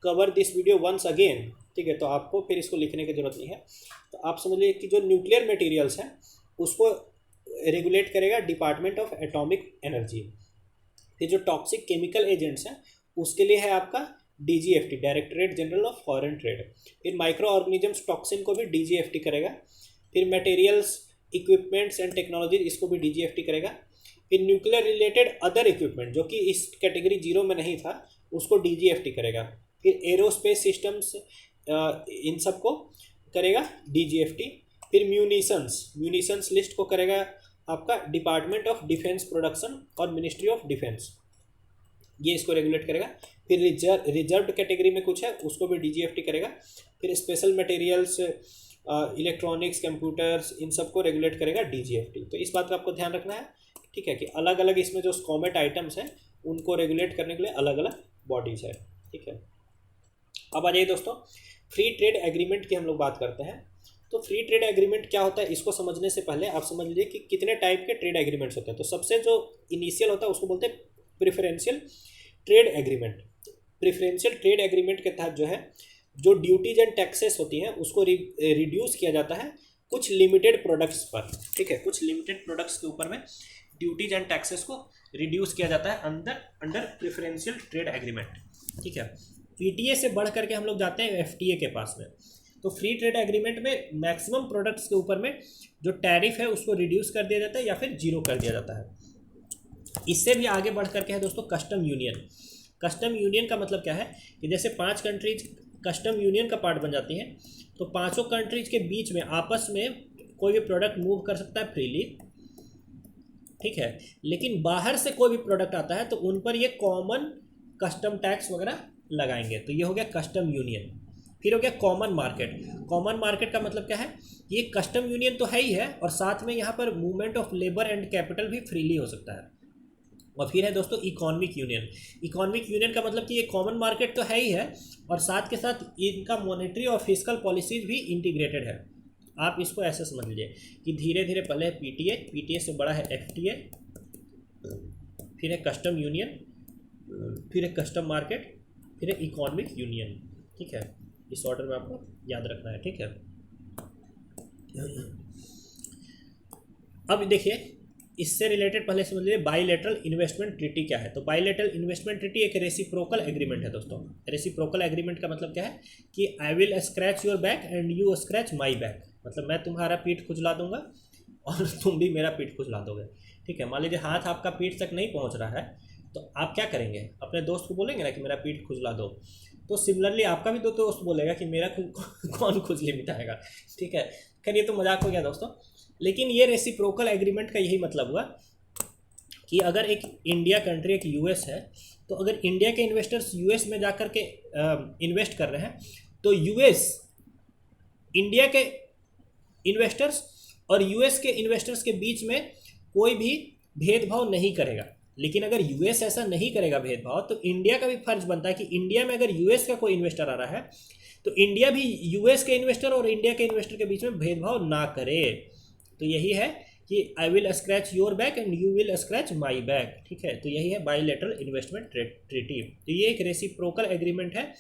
cover this video once again, ठीक है, तो आपको फिर इसको लिखने की जरूरत नहीं है। तो आप समझ लीजिए कि जो न्यूक्लियर मटेरियल्स हैं उसको रेगुलेट करेगा डिपार्टमेंट ऑफ एटॉमिक एनर्जी। फिर जो टॉक्सिक केमिकल एजेंट्स हैं उसके लिए है आपका DGFT, directorate general of foreign trade. फिर माइक्रो ऑर्गेनिजम्स टॉक्सिन को भी DGFT करेगा। फिर मटेरियल्स इक्विपमेंट्स एंड टेक्नोलॉजी, इसको भी DGFT करेगा। फिर न्यूक्लियर रिलेटेड अदर इक्विपमेंट, जो कि इस कैटेगरी 0 में नहीं था, उसको DGFT करेगा। फिर एरोस्पेस सिस्टम्स, इन सब को करेगा DGFT। फिर म्यूनिशंस लिस्ट को करेगा आपका डिपार्टमेंट ऑफ डिफेंस प्रोडक्शन और मिनिस्ट्री ऑफ डिफेंस, ये इसको रेगुलेट करेगा। फिर रिजर्व्ड कैटेगरी में कुछ है, उसको भी DGFT करेगा। फिर स्पेशल मटेरियल्स, इलेक्ट्रॉनिक्स, कंप्यूटर्स, इन सब को रेगुलेट करेगा DGFT। तो इस बात का आपको ध्यान रखना है, ठीक है, कि अलग अलग इसमें जो स्कॉमेट आइटम्स हैं उनको रेगुलेट करने के लिए अलग अलग बॉडीज है, ठीक है। अब आ जाइए दोस्तों, फ्री ट्रेड एग्रीमेंट की हम लोग बात करते हैं। तो फ्री ट्रेड एग्रीमेंट क्या होता है, इसको समझने से पहले आप समझ लीजिए कि कितने टाइप के ट्रेड एग्रीमेंट्स होते हैं। तो सबसे जो इनिशियल होता है उसको बोलते हैं preferential trade agreement. Preferential trade agreement के तहत जो है, जो ड्यूटीज एंड टैक्सेस होती हैं उसको रिड्यूस किया जाता है कुछ लिमिटेड प्रोडक्ट्स पर, ठीक है। कुछ लिमिटेड प्रोडक्ट्स के ऊपर में ड्यूटीज एंड टैक्सेस को रिड्यूस किया जाता है अंडर प्रेफरेंशियल ट्रेड एग्रीमेंट, ठीक है। PTA से बढ़ करके हम लोग जाते हैं FTA के पास में। तो फ्री ट्रेड एग्रीमेंट में मैक्सिमम प्रोडक्ट्स के ऊपर में जो टैरिफ है उसको रिड्यूस कर दिया जाता है या फिर जीरो कर दिया जाता है। इससे भी आगे बढ़ करके है दोस्तों कस्टम यूनियन। कस्टम यूनियन का मतलब क्या है कि जैसे 5 कंट्रीज कस्टम यूनियन का पार्ट बन जाती हैं, तो 5 कंट्रीज के बीच में आपस में कोई भी प्रोडक्ट मूव कर सकता है फ्रीली, ठीक है। लेकिन बाहर से कोई भी प्रोडक्ट आता है तो उन पर ये कॉमन कस्टम टैक्स वगैरह लगाएंगे। तो ये हो गया कस्टम यूनियन। फिर हो गया कॉमन मार्केट। कॉमन मार्केट का मतलब क्या है, ये कस्टम यूनियन तो है ही है और साथ में यहाँ पर movement of labour and capital भी फ्रीली हो सकता है। और फिर है दोस्तों इकोनॉमिक यूनियन। इकोनॉमिक यूनियन का मतलब कि ये कॉमन मार्केट तो है ही है और साथ के साथ इनका मॉनेटरी और फिस्कल पॉलिसीज भी इंटीग्रेटेड है। आप इसको ऐसे समझ लीजिए कि धीरे धीरे पहले है PTA से बड़ा है FTA, फिर है कस्टम यूनियन, फिर है कस्टम मार्केट, फिर है इकोनॉमिक यूनियन, ठीक है। इस ऑर्डर में आपको याद रखना है, ठीक है। अब देखिए, इससे रिलेटेड पहले समझ लीजिए बाइलेटरल इन्वेस्टमेंट ट्रीटी क्या है। तो बाइलेटरल इन्वेस्टमेंट ट्रीटी एक रेसिप्रोकल एग्रीमेंट है दोस्तों। रेसिप्रोकल एग्रीमेंट का मतलब क्या है कि I will scratch your back and you scratch my back. मतलब मैं तुम्हारा पीठ खुजला दूंगा और तुम भी मेरा पीठ खुजला दोगे, ठीक है। मान लीजिए हाथ आपका पीठ तक नहीं पहुंच रहा है तो आप क्या करेंगे, अपने दोस्त को बोलेंगे ना कि मेरा पीठ खुजला दो। तो सिमिलरली आपका भी दो दोस्त बोलेगा कि मेरा कौन खुजली मिटाएगा, ठीक है। खैर ये तो मजाक हो गया दोस्तों, लेकिन ये रेसिप्रोकल एग्रीमेंट का यही मतलब हुआ कि अगर एक इंडिया कंट्री एक US है, तो अगर इंडिया के इन्वेस्टर्स US में जा कर के इन्वेस्ट कर रहे हैं तो US इंडिया के इन्वेस्टर्स और US के इन्वेस्टर्स के बीच में कोई भी भेदभाव नहीं करेगा। लेकिन अगर US ऐसा नहीं करेगा भेदभाव, तो इंडिया का भी फर्ज बनता है कि इंडिया में अगर US का कोई इन्वेस्टर आ रहा है तो इंडिया भी US के इन्वेस्टर और इंडिया के इन्वेस्टर के बीच में भेदभाव ना करे। तो यही है कि I will scratch your back and you will scratch my back, ठीक है। तो यही है बाइलेटरल इन्वेस्टमेंट ट्रीटी। तो ये एक रेसिप्रोकल एग्रीमेंट है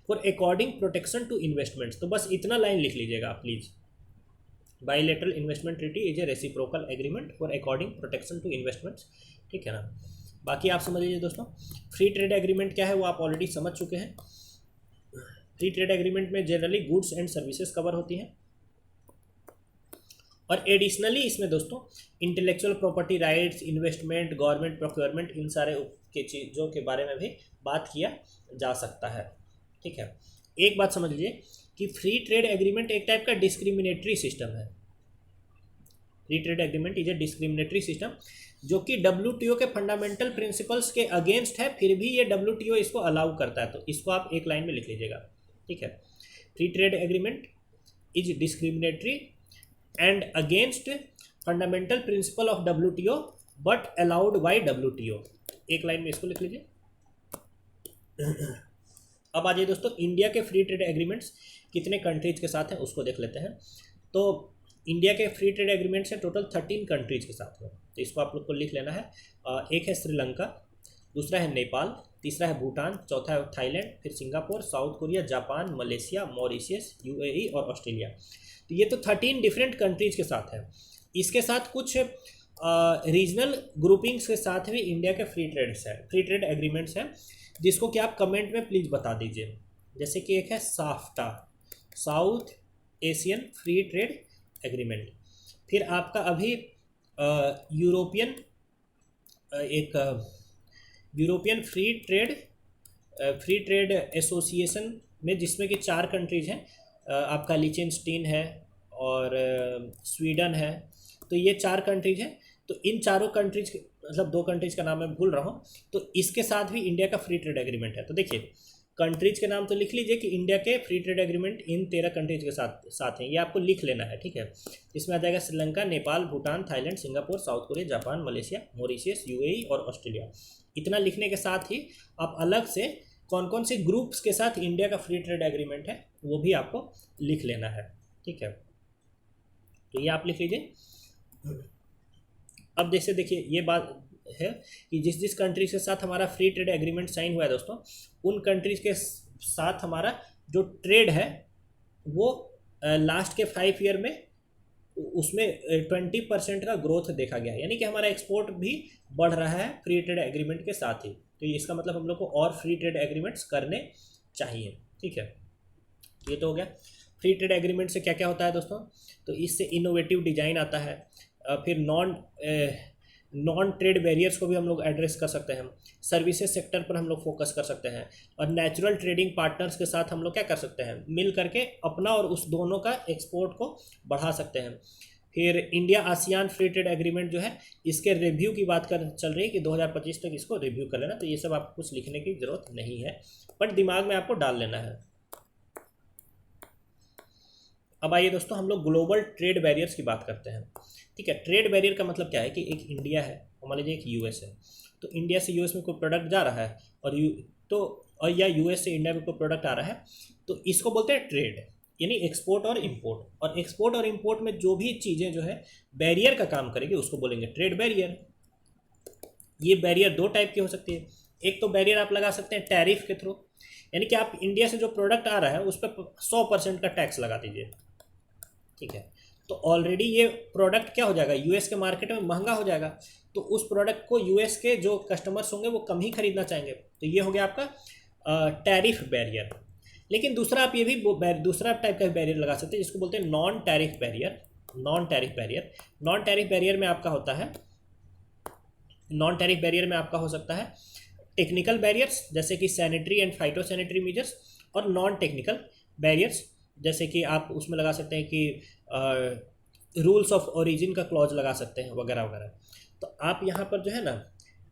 for according protection to investments. तो बस इतना लाइन लिख लीजिएगा आप please, bilateral investment treaty is a reciprocal agreement for according protection to investments, ठीक है ना। बाकी आप समझ लीजिए दोस्तों, फ्री ट्रेड एग्रीमेंट क्या है वो आप ऑलरेडी समझ चुके हैं। फ्री ट्रेड एग्रीमेंट में generally goods and services cover होती हैं और एडिशनली इसमें दोस्तों intellectual property rights, investment, government procurement, इन सारे के चीज़ों के बारे में भी बात किया जा सकता है, ठीक है। एक बात समझ लीजिए कि फ्री ट्रेड एग्रीमेंट एक टाइप का डिस्क्रिमिनेटरी सिस्टम है। Free trade agreement is a discriminatory system जो कि WTO के फंडामेंटल प्रिंसिपल्स के अगेंस्ट है, फिर भी ये WTO इसको अलाउ करता है। तो इसको आप एक लाइन में लिख लीजिएगा, ठीक है। Free trade agreement is discriminatory and against fundamental principle of WTO but allowed by WTO। एक लाइन में इसको लिख लीजिए। अब आ जाइए दोस्तों, इंडिया के फ्री ट्रेड एग्रीमेंट्स कितने कंट्रीज के साथ हैं उसको देख लेते हैं। तो इंडिया के फ्री ट्रेड एग्रीमेंट्स हैं टोटल 13 कंट्रीज के साथ में। तो इसको आप लोग को लिख लेना है। एक है श्रीलंका, दूसरा है नेपाल, तीसरा है भूटान, चौथा है थाईलैंड, फिर Singapore, south Korea, Japan, Malaysia, Mauritius, UAE और ऑस्ट्रेलिया। तो ये तो 13 डिफरेंट कंट्रीज के साथ है। इसके साथ कुछ रीजनल ग्रुपिंग्स के साथ भी इंडिया के फ्री ट्रेड एग्रीमेंट्स हैं, जिसको कि आप कमेंट में प्लीज़ बता दीजिए। जैसे कि एक है SAFTA, south Asian free trade agreement. फिर आपका अभी European European free trade association में, जिसमें कि 4 कंट्रीज़ हैं, आपका लिचेनस्टीन है और स्वीडन है। तो ये 4 कंट्रीज़ हैं। तो इन चारों कंट्रीज, मतलब 2 कंट्रीज़ का नाम मैं भूल रहा हूँ, तो इसके साथ भी इंडिया का फ्री ट्रेड एग्रीमेंट है। तो देखिए कंट्रीज के नाम तो लिख लीजिए कि इंडिया के free trade agreement in 13 countries के साथ हैं, ये आपको लिख लेना है, ठीक है। इसमें आ जाएगा Sri Lanka, Nepal, Bhutan, Thailand, Singapore, south Korea, Japan, Malaysia, Mauritius, UAE और ऑस्ट्रेलिया। इतना लिखने के साथ ही आप अलग से कौन कौन से ग्रुप्स के साथ इंडिया का फ्री ट्रेड एग्रीमेंट है वो भी आपको लिख लेना है, ठीक है। तो ये आप लिख लीजिए। अब जैसे देखिए ये बात है कि जिस जिस कंट्रीज के साथ हमारा फ्री ट्रेड एग्रीमेंट साइन हुआ है दोस्तों, उन कंट्रीज के साथ हमारा जो ट्रेड है वो लास्ट के 5 ईयर में उसमें 20% का ग्रोथ देखा गया है, यानी कि हमारा एक्सपोर्ट भी बढ़ रहा है फ्री ट्रेड एग्रीमेंट के साथ ही। तो इसका मतलब हम लोग को और फ्री ट्रेड एग्रीमेंट्स करने चाहिए, ठीक है। ये तो हो गया। फ्री ट्रेड एग्रीमेंट से क्या क्या होता है दोस्तों, तो इससे इनोवेटिव डिज़ाइन आता है, फिर नॉन ट्रेड बैरियर्स को भी हम लोग एड्रेस कर सकते हैं, सर्विसेज सेक्टर पर हम लोग फोकस कर सकते हैं, और नेचुरल ट्रेडिंग पार्टनर्स के साथ हम लोग क्या कर सकते हैं, मिल करके अपना और उस दोनों का एक्सपोर्ट को बढ़ा सकते हैं। फिर India ASEAN free trade agreement जो है, इसके रिव्यू की बात चल रही है कि 2025 तक इसको रिव्यू कर लेना। तो ये सब आपको कुछ लिखने की ज़रूरत नहीं है, बट दिमाग में आपको डाल लेना है। अब आइए दोस्तों हम लोग ग्लोबल ट्रेड बैरियर्स की बात करते हैं, ठीक है। ट्रेड बैरियर का मतलब क्या है कि एक इंडिया है, मान लीजिए एक यूएस है, तो इंडिया से यूएस में कोई प्रोडक्ट जा रहा है और या यूएस से इंडिया में कोई प्रोडक्ट आ रहा है, तो इसको बोलते हैं ट्रेड, यानी एक्सपोर्ट और इंपोर्ट। और एक्सपोर्ट और इंपोर्ट में जो भी चीज़ें जो है बैरियर का काम करेगी उसको बोलेंगे ट्रेड बैरियर। ये बैरियर 2 टाइप की हो सकती है। एक तो बैरियर आप लगा सकते हैं टैरिफ के थ्रू, यानी कि आप इंडिया से जो प्रोडक्ट आ रहा है उस पर 100% का टैक्स लगा दीजिए, ठीक है। तो ऑलरेडी ये प्रोडक्ट क्या हो जाएगा, यूएस के मार्केट में महंगा हो जाएगा, तो उस प्रोडक्ट को यूएस के जो कस्टमर्स होंगे वो कम ही खरीदना चाहेंगे। तो ये हो गया आपका टैरिफ बैरियर। लेकिन दूसरा आप ये भी दूसरा टाइप का बैरियर लगा सकते हैं जिसको बोलते हैं non tariff barrier. Non tariff barrier में आपका होता है, नॉन टैरिफ बैरियर में आपका हो सकता है टेक्निकल बैरियर्स जैसे कि sanitary and phytosanitary measures, और नॉन टेक्निकल बैरियर्स जैसे कि आप उसमें लगा सकते हैं कि रूल्स ऑफ ओरिजिन का क्लॉज लगा सकते हैं वगैरह वगैरह। तो आप यहाँ पर जो है ना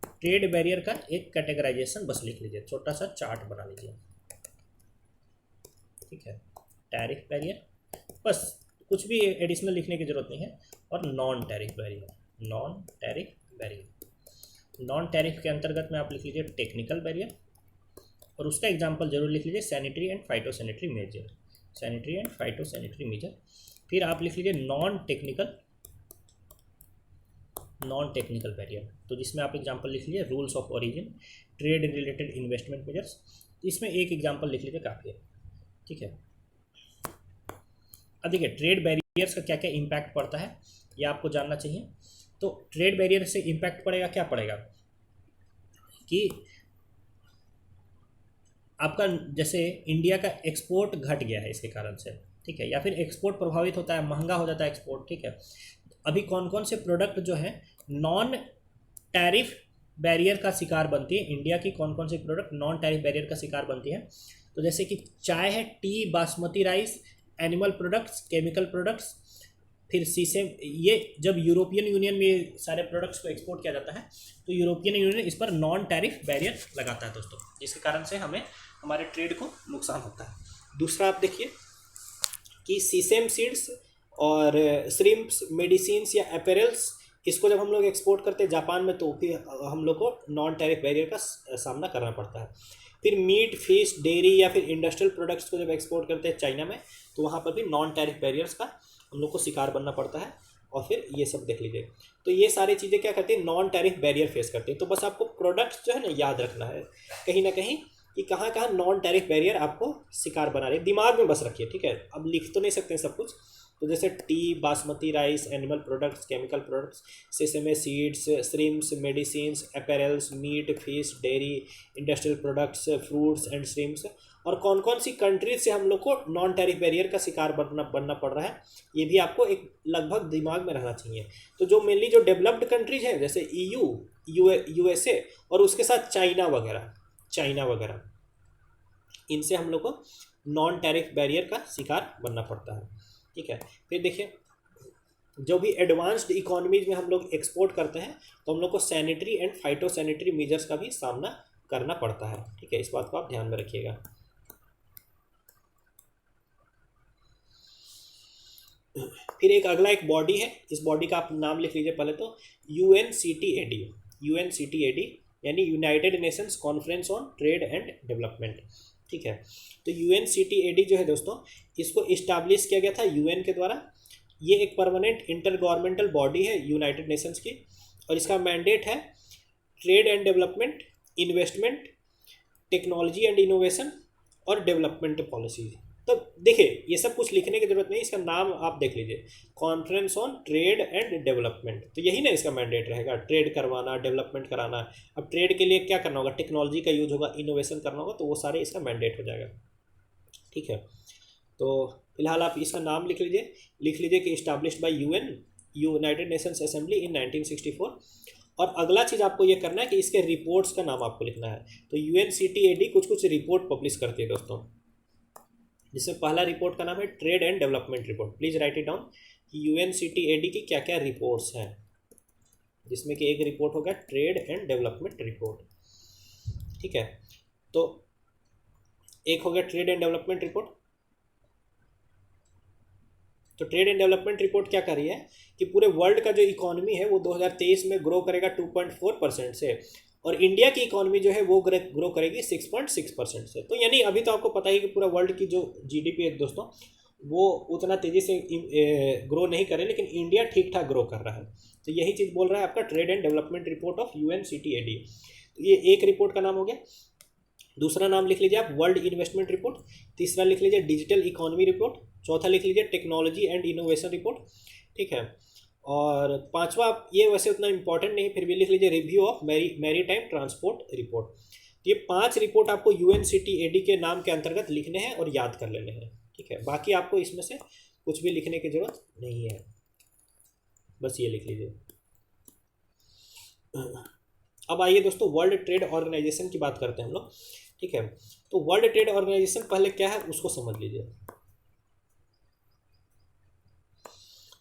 ट्रेड बैरियर का एक कैटेगराइजेशन बस लिख लीजिए, छोटा सा चार्ट बना लीजिए, ठीक है। टैरिफ बैरियर, बस कुछ भी एडिशनल लिखने की ज़रूरत नहीं है। और नॉन टैरिफ बैरियर के अंतर्गत में आप लिख लीजिए टेक्निकल बैरियर, और उसका एग्जांपल जरूर लिख लीजिए sanitary and phytosanitary measure. फिर आप लिख लीजिए नॉन टेक्निकल बैरियर, तो जिसमें आप एग्जांपल लिख लीजिए rules of origin, trade related investment measures. इसमें एक एग्जांपल लिख लीजिए काफ़ी है, ठीक है। अब देखिए ट्रेड बैरियर्स का क्या क्या इम्पैक्ट पड़ता है ये आपको जानना चाहिए। तो ट्रेड बैरियर से इम्पैक्ट पड़ेगा, क्या पड़ेगा कि आपका जैसे इंडिया का एक्सपोर्ट घट गया है इसके कारण से, ठीक है, या फिर एक्सपोर्ट प्रभावित होता है, महंगा हो जाता है एक्सपोर्ट, ठीक है। अभी कौन कौन से प्रोडक्ट जो है नॉन टैरिफ बैरियर का शिकार बनती है, इंडिया की कौन कौन सी प्रोडक्ट नॉन टैरिफ बैरियर का शिकार बनती है। तो जैसे कि चाय है, T, basmati rice, animal products, chemical products, फिर सीसेम। ये जब यूरोपियन यूनियन में सारे प्रोडक्ट्स को एक्सपोर्ट किया जाता है तो यूरोपियन यूनियन इस पर नॉन टैरिफ बैरियर लगाता है दोस्तों, जिसके कारण से हमें हमारे ट्रेड को नुकसान होता है। दूसरा आप देखिए कि सीसेम सीड्स और श्रिम्प्स, मेडिसिन्स या अपैरल्स, इसको जब हम लोग एक्सपोर्ट करते हैं जापान में तो फिर हम लोग को नॉन टैरिफ बैरियर का सामना करना पड़ता है। फिर मीट, फिश, डेयरी या फिर इंडस्ट्रियल प्रोडक्ट्स को जब एक्सपोर्ट करते हैं चाइना में तो वहाँ पर भी नॉन टैरिफ बैरियर्स का हम लोग को शिकार बनना पड़ता है। और फिर ये सब देख लीजिए, तो ये सारी चीज़ें क्या करती हैं, नॉन टैरिफ बैरियर फेस करती हैं। तो बस आपको प्रोडक्ट्स जो है ना याद रखना है कहीं ना कहीं कि कहाँ कहाँ नॉन टैरिफ बैरियर आपको शिकार बना रहे, दिमाग में बस रखिए, ठीक है। अब लिख तो नहीं सकते हैं सब कुछ, तो जैसे tea, basmati rice, animal products, chemical products, sesame seeds, shrimps, medicines, apparels, meat, fish, dairy, industrial products, fruits and shrimps. और कौन कौन सी कंट्रीज से हम लोग को नॉन टैरिफ बैरियर का शिकार बनना पड़ रहा है, ये भी आपको एक लगभग दिमाग में रहना चाहिए। तो जो मेनली जो डेवलप्ड कंट्रीज हैं जैसे यूएसए और उसके साथ चाइना वगैरह, इनसे हम लोग को नॉन टैरिफ बैरियर का शिकार बनना पड़ता है। ठीक है, फिर देखिए जो भी एडवांस्ड इकोनॉमीज में हम लोग एक्सपोर्ट करते हैं तो हम लोग को sanitary and phytosanitary measures का भी सामना करना पड़ता है। ठीक है, इस बात को आप ध्यान में रखिएगा। फिर एक अगला एक बॉडी है, इस बॉडी का आप नाम लिख लीजिए पहले तो, यूएनसीटीएडी यानी United Nations conference on trade and development. ठीक है, तो यूएनसीटीएडी जो है दोस्तों, इसको इस्टाब्लिश किया गया था यूएन के द्वारा। ये एक परमानेंट इंटर गवर्नमेंटल बॉडी है यूनाइटेड नेशंस की, और इसका मैंडेट है trade and development, investment, technology and innovation और डेवलपमेंट पॉलिसी। तो देखिए ये सब कुछ लिखने की जरूरत नहीं, इसका नाम आप देख लीजिए, conference on trade and development. तो यही ना इसका मैंडेट रहेगा, ट्रेड करवाना, डेवलपमेंट कराना। अब ट्रेड के लिए क्या करना होगा, टेक्नोलॉजी का यूज होगा, इनोवेशन करना होगा, तो वो सारे इसका मैंडेट हो जाएगा। ठीक है, तो फिलहाल आप इसका नाम लिख लीजिए कि established bye UN, United Nations assembly in 1964। और अगला चीज़ आपको ये करना है कि इसके रिपोर्ट्स का नाम आपको लिखना है। तो यूएनसीटीएडी कुछ रिपोर्ट पब्लिश करती है दोस्तों, जिसमें पहला रिपोर्ट का नाम है trade and development report. Please write it down कि यूएनसीटीएडी की क्या क्या रिपोर्ट्स हैं, जिसमें कि एक रिपोर्ट होगा ट्रेड एंड डेवलपमेंट रिपोर्ट। ठीक है, तो एक हो गया ट्रेड एंड डेवलपमेंट रिपोर्ट। तो ट्रेड एंड डेवलपमेंट रिपोर्ट क्या कर रही है कि पूरे वर्ल्ड का जो इकोनॉमी है वो 2023 में ग्रो करेगा 2.4% से, और इंडिया की इकोनॉमी जो है वो ग्रो करेगी 6.6% से। तो यानी अभी तो आपको पता ही कि पूरा वर्ल्ड की जो जीडीपी है दोस्तों वो उतना तेज़ी से ग्रो नहीं करे, लेकिन इंडिया ठीक ठाक ग्रो कर रहा है। तो यही चीज़ बोल रहा है आपका trade and development report of UNCTAD. तो ये एक रिपोर्ट का नाम हो गया। दूसरा नाम लिख लीजिए आप वर्ल्ड इन्वेस्टमेंट रिपोर्ट, तीसरा लिख लीजिए डिजिटल इकोनॉमी रिपोर्ट, चौथा लिख लीजिए टेक्नोलॉजी एंड इनोवेशन रिपोर्ट। ठीक है, और पांचवा ये वैसे उतना इंपॉर्टेंट नहीं, फिर भी लिख लीजिए review of maritime transport report. तो ये 5 रिपोर्ट आपको यूएनसीटीएडी के नाम के अंतर्गत लिखने हैं और याद कर लेने हैं। ठीक है, बाकी आपको इसमें से कुछ भी लिखने की जरूरत नहीं है, बस ये लिख लीजिए। अब आइए दोस्तों वर्ल्ड ट्रेड ऑर्गेनाइजेशन की बात करते हैं हम लोग। ठीक है, तो वर्ल्ड ट्रेड ऑर्गेनाइजेशन पहले क्या है उसको समझ लीजिए।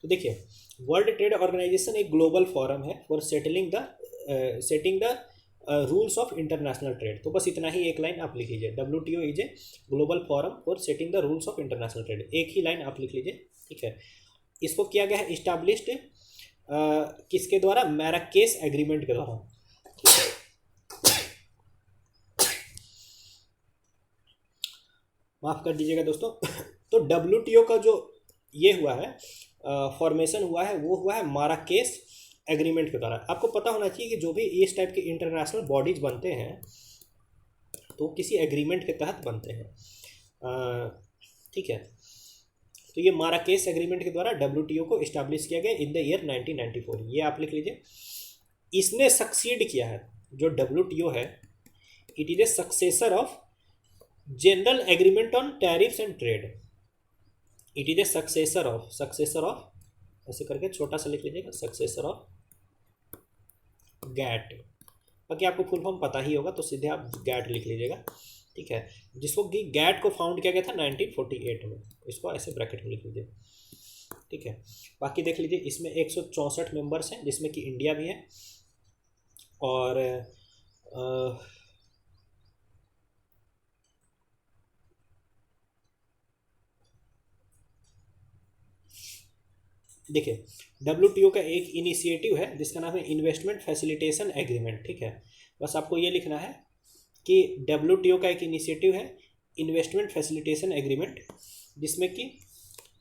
तो देखिए वर्ल्ड ट्रेड ऑर्गेनाइजेशन एक ग्लोबल फोरम है for setting the rules of international trade. तो बस इतना ही एक लाइन आप लिख लीजिए, WTO is a global forum for setting the rules of international trade, एक ही लाइन आप लिख लीजिए। ठीक है, इसको किया गया है इस्टाब्लिश्ड किसके द्वारा, मैराकेस एग्रीमेंट के द्वारा। माफ़ कर दीजिएगा दोस्तों। तो WTO का जो ये हुआ है फॉर्मेशन हुआ है वो हुआ है माराकेस एग्रीमेंट के द्वारा। आपको पता होना चाहिए कि जो भी इस टाइप के इंटरनेशनल बॉडीज बनते हैं तो किसी एग्रीमेंट के तहत बनते हैं। ठीक है, तो ये माराकेस एग्रीमेंट के द्वारा WTO को इस्टाब्लिश किया गया इन द ईयर 1994, ये आप लिख लीजिए। इसने सक्सीड किया है, जो WTO है it is a successor of general agreement on tariffs and trade. It is a successor of ऐसे करके छोटा सा लिख लीजिएगा, सक्सेसर ऑफ गैट। बाकी आपको फुल फॉर्म पता ही होगा तो सीधे आप गैट लिख लीजिएगा। ठीक है, जिसको कि गैट को फाउंड किया गया था 1948 में, इसको ऐसे ब्रैकेट में लिख लीजिए। ठीक है, बाकी देख लीजिए इसमें 164 मेंबर्स हैं जिसमें कि इंडिया भी है, और देखिए WTO का एक इनिशिएटिव है जिसका नाम है इन्वेस्टमेंट फैसिलिटेशन एग्रीमेंट। ठीक है, बस आपको ये लिखना है कि WTO का एक इनिशिएटिव है इन्वेस्टमेंट फैसिलिटेशन एग्रीमेंट, जिसमें कि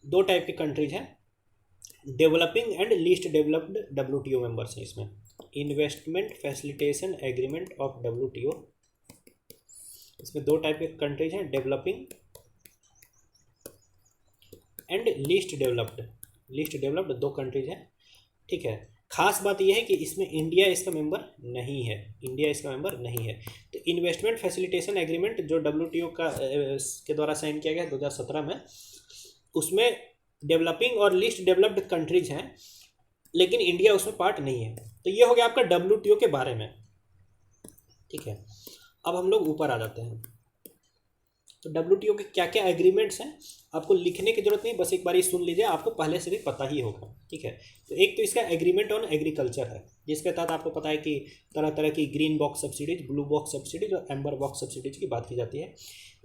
2 टाइप के कंट्रीज हैं, developing and least developed WTO members हैं इसमें। Investment facilitation agreement of WTO, इसमें 2 टाइप के कंट्रीज हैं, developing and least developed 2 countries हैं, ठीक है। खास बात यह है कि इसमें इंडिया इसका मेंबर नहीं है, तो इन्वेस्टमेंट फैसिलिटेशन एग्रीमेंट जो WTO का के द्वारा साइन किया गया 2017 में, उसमें डेवलपिंग और लीस्ट डेवलप्ड कंट्रीज हैं, लेकिन इंडिया उसमें पार्ट नहीं है। तो ये हो गया आपका WTO के बारे में, ठीक है। अब हम लोग ऊपर आ जाते हैं। तो WTO के क्या क्या एग्रीमेंट्स हैं आपको लिखने की जरूरत नहीं, बस एक बार ये सुन लीजिए, आपको पहले से भी पता ही होगा, ठीक है। तो एक तो इसका एग्रीमेंट ऑन एग्रीकल्चर है, जिसके तहत आपको पता है कि तरह तरह की green box subsidies, blue box subsidies और एम्बर बॉक्स सब्सिडीज की बात की जाती है।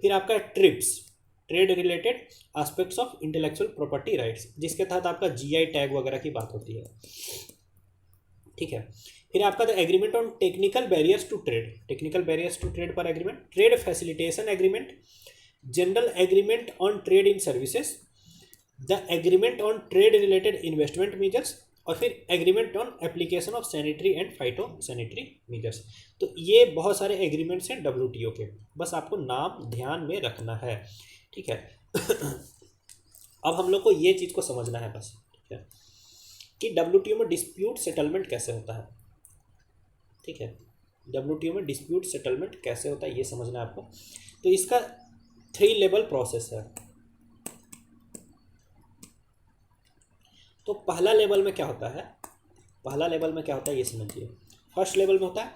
फिर आपका trips, trade related aspects of intellectual property rights, जिसके तहत आपका GI टैग वगैरह की बात होती है, ठीक है। फिर आपका the agreement on technical barriers to trade पर agreement, trade facilitation agreement, general agreement on trade in services, the agreement on trade related investment measures, और फिर agreement on application of sanitary and phytosanitary measures. तो ये बहुत सारे agreements हैं WTO के, बस आपको नाम ध्यान में रखना है, ठीक है। अब हम लोग को ये चीज़ को समझना है बस, ठीक है, कि WTO में डिस्प्यूट सेटलमेंट कैसे होता है, ठीक है। WTO में डिस्प्यूट सेटलमेंट कैसे होता है ये समझना है आपको। तो इसका 3 लेवल प्रोसेस है। तो पहला लेवल में क्या होता है ये समझिए। फर्स्ट लेवल में होता है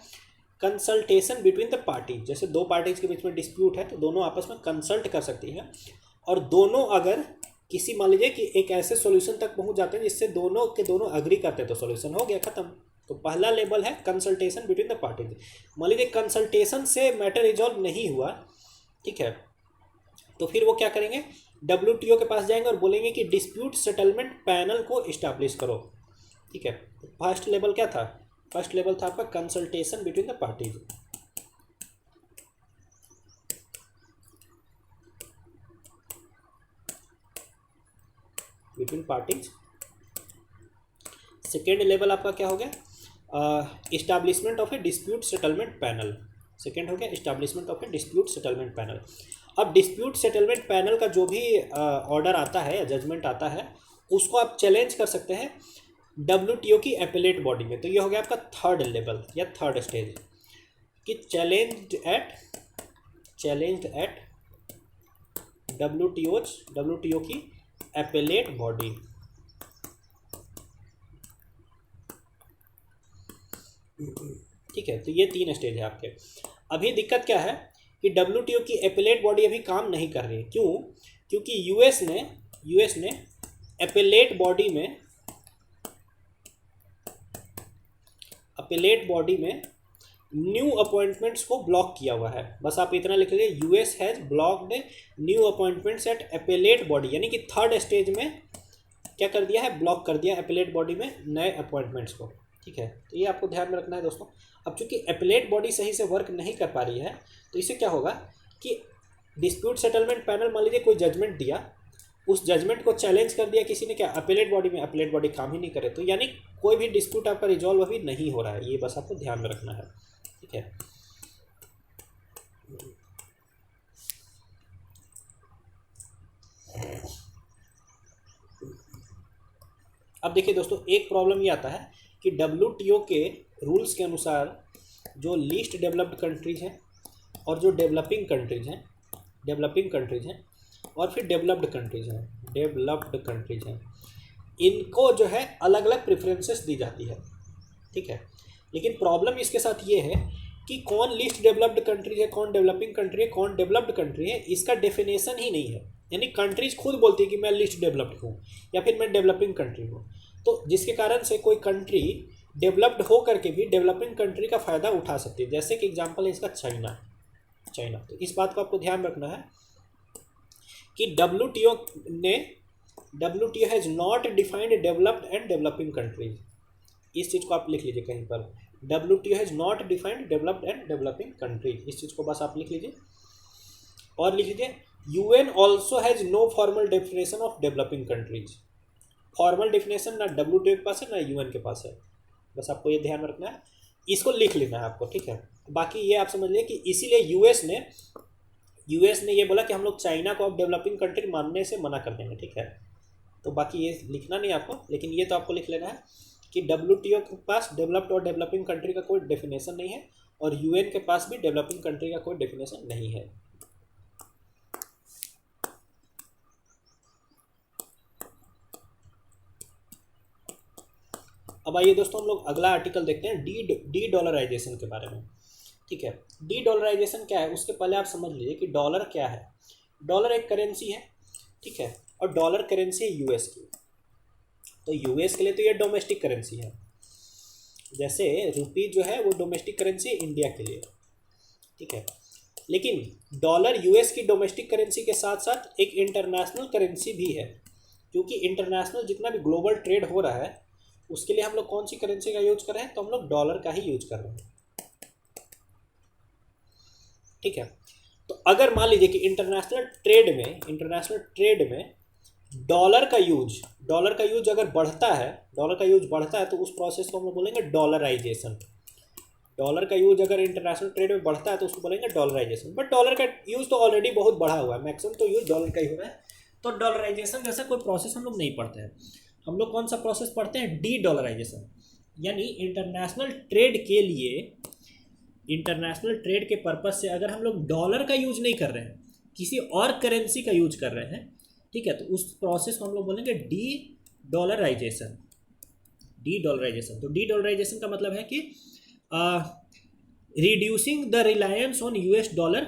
कंसल्टेशन बिटवीन द पार्टी, जैसे 2 पार्टीज के बीच में डिस्प्यूट है तो दोनों आपस में कंसल्ट कर सकती हैं, और दोनों अगर किसी, मान लीजिए कि एक ऐसे सॉल्यूशन तक पहुंच जाते हैं जिससे दोनों के दोनों अग्री करते हैं, तो सॉल्यूशन हो गया, खत्म। तो पहला लेवल है कंसल्टेशन बिटवीन द पार्टीज। मान लीजिए कंसल्टेशन से मैटर रिजॉल्व नहीं हुआ, ठीक है, तो फिर वो क्या करेंगे, WTO के पास जाएंगे और बोलेंगे कि डिस्प्यूट सेटलमेंट पैनल को इस्टेब्लिश करो, ठीक है। फर्स्ट लेवल क्या था? फर्स्ट लेवल था आपका consultation between the parties. Second level आपका क्या हो गया? Establishment of A dispute settlement panel. Second हो गया establishment of A dispute settlement panel. अब डिस्प्यूट सेटलमेंट पैनल का जो भी ऑर्डर आता है या जजमेंट आता है उसको आप चैलेंज कर सकते हैं WTO की एपेलेट बॉडी में। तो ये हो गया आपका थर्ड लेवल या थर्ड स्टेज कि चैलेंज्ड एट WTO की एपेलेट बॉडी। ठीक है, तो ये 3 स्टेज है आपके। अभी दिक्कत क्या है कि WTO की एपेलेट बॉडी अभी काम नहीं कर रही है। क्यों? क्योंकि यूएस ने एपेलेट बॉडी में न्यू अपॉइंटमेंट्स को ब्लॉक किया हुआ है। बस आप इतना लिख लीजिए, US has blocked new appointments at appellate body, यानी कि थर्ड स्टेज में क्या कर दिया है, ब्लॉक कर दिया एपेलेट बॉडी में नए अपॉइंटमेंट्स को। ठीक है, तो ये आपको ध्यान में रखना है दोस्तों। अब चूंकि एपेलेट बॉडी सही से वर्क नहीं कर पा रही है तो इससे क्या होगा कि डिस्प्यूट सेटलमेंट पैनल मान लीजिए कोई जजमेंट दिया, उस जजमेंट को चैलेंज कर दिया किसी ने, क्या एपेलेट बॉडी में, एपेलेट बॉडी काम ही नहीं करे, तो यानी कोई भी डिस्प्यूट आपका रिजॉल्व अभी नहीं हो रहा है। ये बस आपको ध्यान में रखना है। ठीक है, अब देखिए दोस्तों, एक प्रॉब्लम ये आता है कि WTO के रूल्स के अनुसार जो लीस्ट डेवलप्ड कंट्रीज हैं और जो डेवलपिंग कंट्रीज हैं और फिर डेवलप्ड कंट्रीज हैं, इनको जो है अलग अलग प्रेफरेंसेस दी जाती है। ठीक है, लेकिन प्रॉब्लम इसके साथ ये है कि कौन लीस्ट डेवलप्ड कंट्री है, कौन डेवलपिंग कंट्री है, कौन डेवलप्ड कंट्री है, इसका डेफिनेशन ही नहीं है। यानी कंट्रीज खुद बोलती है कि मैं लीस्ट डेवलप्ड हूँ या फिर मैं डेवलपिंग कंट्री हूँ, तो जिसके कारण से कोई कंट्री डेवलप्ड हो करके भी डेवलपिंग कंट्री का फ़ायदा उठा सकती है। जैसे कि एग्जांपल है इसका चाइना। तो इस बात को आपको ध्यान रखना है कि WTO has not defined developed and developing countries. इस चीज़ को आप लिख लीजिए कहीं पर, WTO has not defined developed and developing countries. इस चीज़ को बस आप लिख लीजिए और लिख लीजिए UN also has no formal definition of developing countries. Formal definition ना WTO के पास है ना UN के पास है, बस आपको ये ध्यान में रखना है, इसको लिख लेना है आपको। ठीक है, बाकी ये आप समझ लीजिए कि इसीलिए यूएस ने ये बोला कि हम लोग चाइना को अब डेवलपिंग कंट्री मानने से मना कर देंगे। ठीक है, तो बाकी ये लिखना नहीं आपको, लेकिन ये तो आपको लिख लेना है कि WTO के पास डेवलप्ड और डेवलपिंग कंट्री का कोई डेफिनेशन नहीं है, और UN के पास भी डेवलपिंग कंट्री का कोई डेफिनेशन नहीं है। अब आइए दोस्तों हम लोग अगला आर्टिकल देखते हैं, डी डॉलराइजेशन के बारे में। ठीक है, डी डॉलराइजेशन क्या है उसके पहले आप समझ लीजिए कि डॉलर क्या है। डॉलर एक करेंसी है, ठीक है, और डॉलर करेंसी है यूएस की। तो यूएस के लिए तो ये डोमेस्टिक करेंसी है, जैसे रुपी जो है वो डोमेस्टिक करेंसी है इंडिया के लिए, ठीक है। लेकिन डॉलर यूएस की डोमेस्टिक करेंसी के साथ साथ एक इंटरनेशनल करेंसी भी है, क्योंकि इंटरनेशनल जितना भी ग्लोबल ट्रेड हो रहा है उसके लिए हम लोग कौन सी करेंसी का यूज कर रहे हैं, तो हम लोग डॉलर का ही यूज कर रहे हैं, ठीक है। तो अगर मान लीजिए कि इंटरनेशनल ट्रेड में डॉलर का यूज अगर बढ़ता है, तो उस प्रोसेस को हम लोग बोलेंगे डॉलराइजेशन। डॉलर का यूज अगर इंटरनेशनल ट्रेड में बढ़ता है तो उसको बोलेंगे डॉलराइजेशन। बट डॉलर का यूज तो ऑलरेडी बहुत बढ़ा हुआ है, मैक्सिमम तो यूज डॉलर का ही हो रहा है, तो डॉलराइजेशन जैसा कोई प्रोसेस हम लोग नहीं पढ़ते हैं। हम लोग कौन सा प्रोसेस पढ़ते हैं, डी डॉलराइजेशन। यानी इंटरनेशनल ट्रेड के पर्पज से अगर हम लोग डॉलर का यूज नहीं कर रहे हैं, किसी और करेंसी का यूज कर रहे हैं, ठीक है, तो उस प्रोसेस को हम लोग बोलेंगे डी डॉलराइजेशन। तो डी डॉलराइजेशन का मतलब है कि reducing the reliance on US dollar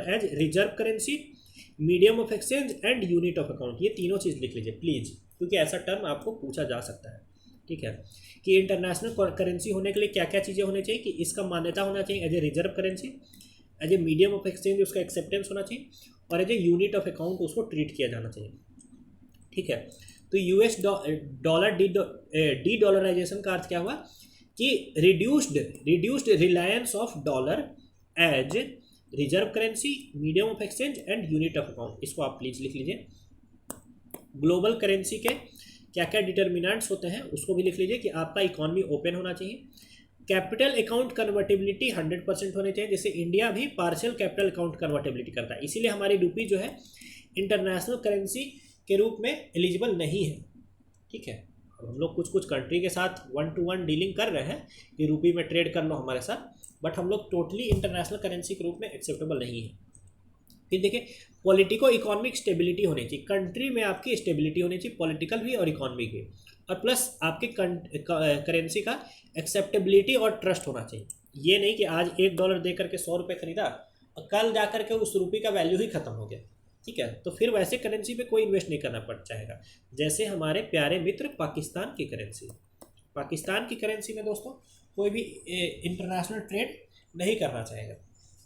as reserve currency, medium of exchange and unit of account. ये तीनों चीज़ लिख लीजिए प्लीज़, क्योंकि ऐसा टर्म आपको पूछा जा सकता है, ठीक है, कि इंटरनेशनल करेंसी होने के लिए क्या क्या चीज़ें होनी चाहिए, कि इसका मान्यता होना चाहिए as a reserve currency, as a medium of exchange उसका एक्सेप्टेंस होना चाहिए, और as a unit of account उसको ट्रीट किया जाना चाहिए, ठीक है। तो यूएस डॉलर डी डॉलराइजेशन का अर्थ क्या हुआ कि reduced reliance of dollar as reserve currency, medium of exchange and unit of account. इसको आप प्लीज लिख लीजिए। ग्लोबल करेंसी के क्या क्या डिटर्मिनेंट्स होते हैं उसको भी लिख लीजिए, कि आपका इकॉनमी ओपन होना चाहिए, कैपिटल अकाउंट कन्वर्टेबिलिटी 100% होनी चाहिए, जैसे इंडिया भी पार्शियल कैपिटल अकाउंट कन्वर्टेबिलिटी करता है, इसीलिए हमारी रुपी जो है इंटरनेशनल करेंसी के रूप में एलिजिबल नहीं है, ठीक है। अब हम लोग कुछ कंट्री के साथ 1-to-1 डीलिंग कर रहे हैं कि रुपी में ट्रेड कर लो हमारे साथ, बट हम लोग टोटली इंटरनेशनल करेंसी के रूप में एक्सेप्टेबल नहीं है। फिर देखिए, पॉलिटिको इकोनॉमिक स्टेबिलिटी होनी चाहिए, कंट्री में आपकी स्टेबिलिटी होनी चाहिए, पॉलिटिकल भी और इकोनॉमिक भी, और प्लस आपके करेंसी का एक्सेप्टेबिलिटी और ट्रस्ट होना चाहिए। ये नहीं कि आज $1 दे करके 100 रुपये खरीदा और कल जा करके उस रुपये का वैल्यू ही खत्म हो गया, ठीक है, तो फिर वैसे करेंसी पे कोई इन्वेस्ट नहीं करना पड़ जाएगा। जैसे हमारे प्यारे मित्र पाकिस्तान की करेंसी में दोस्तों कोई भी इंटरनेशनल ट्रेड नहीं करना चाहेगा,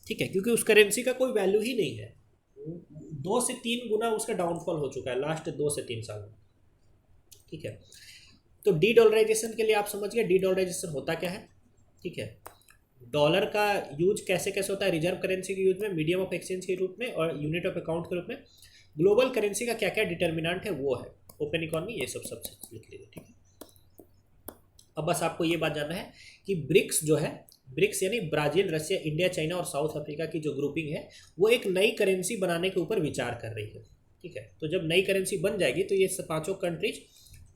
ठीक है, क्योंकि उस करेंसी का कोई वैल्यू ही नहीं है। 2 से 3 गुना उसका डाउनफॉल हो चुका है लास्ट 2 से 3 साल में, ठीक है। तो डी डॉलराइजेशन के लिए आप समझ गए डी डॉलराइजेशन होता क्या है, ठीक है। डॉलर का यूज कैसे कैसे होता है, रिजर्व करेंसी के यूज में, मीडियम ऑफ एक्सचेंज के रूप में और यूनिट ऑफ अकाउंट के रूप में। ग्लोबल करेंसी का क्या क्या डिटर्मिनेंट है वो है ओपन इकोनॉमी, ये सब लिख लीजिए, ठीक है। अब बस आपको ये बात जानना है कि ब्रिक्स जो है, ब्रिक्स यानी ब्राज़ील, रशिया, इंडिया, चाइना और साउथ अफ्रीका की जो ग्रुपिंग है वो एक नई करेंसी बनाने के ऊपर विचार कर रही है, ठीक है। तो जब नई करेंसी बन जाएगी तो ये 5 कंट्रीज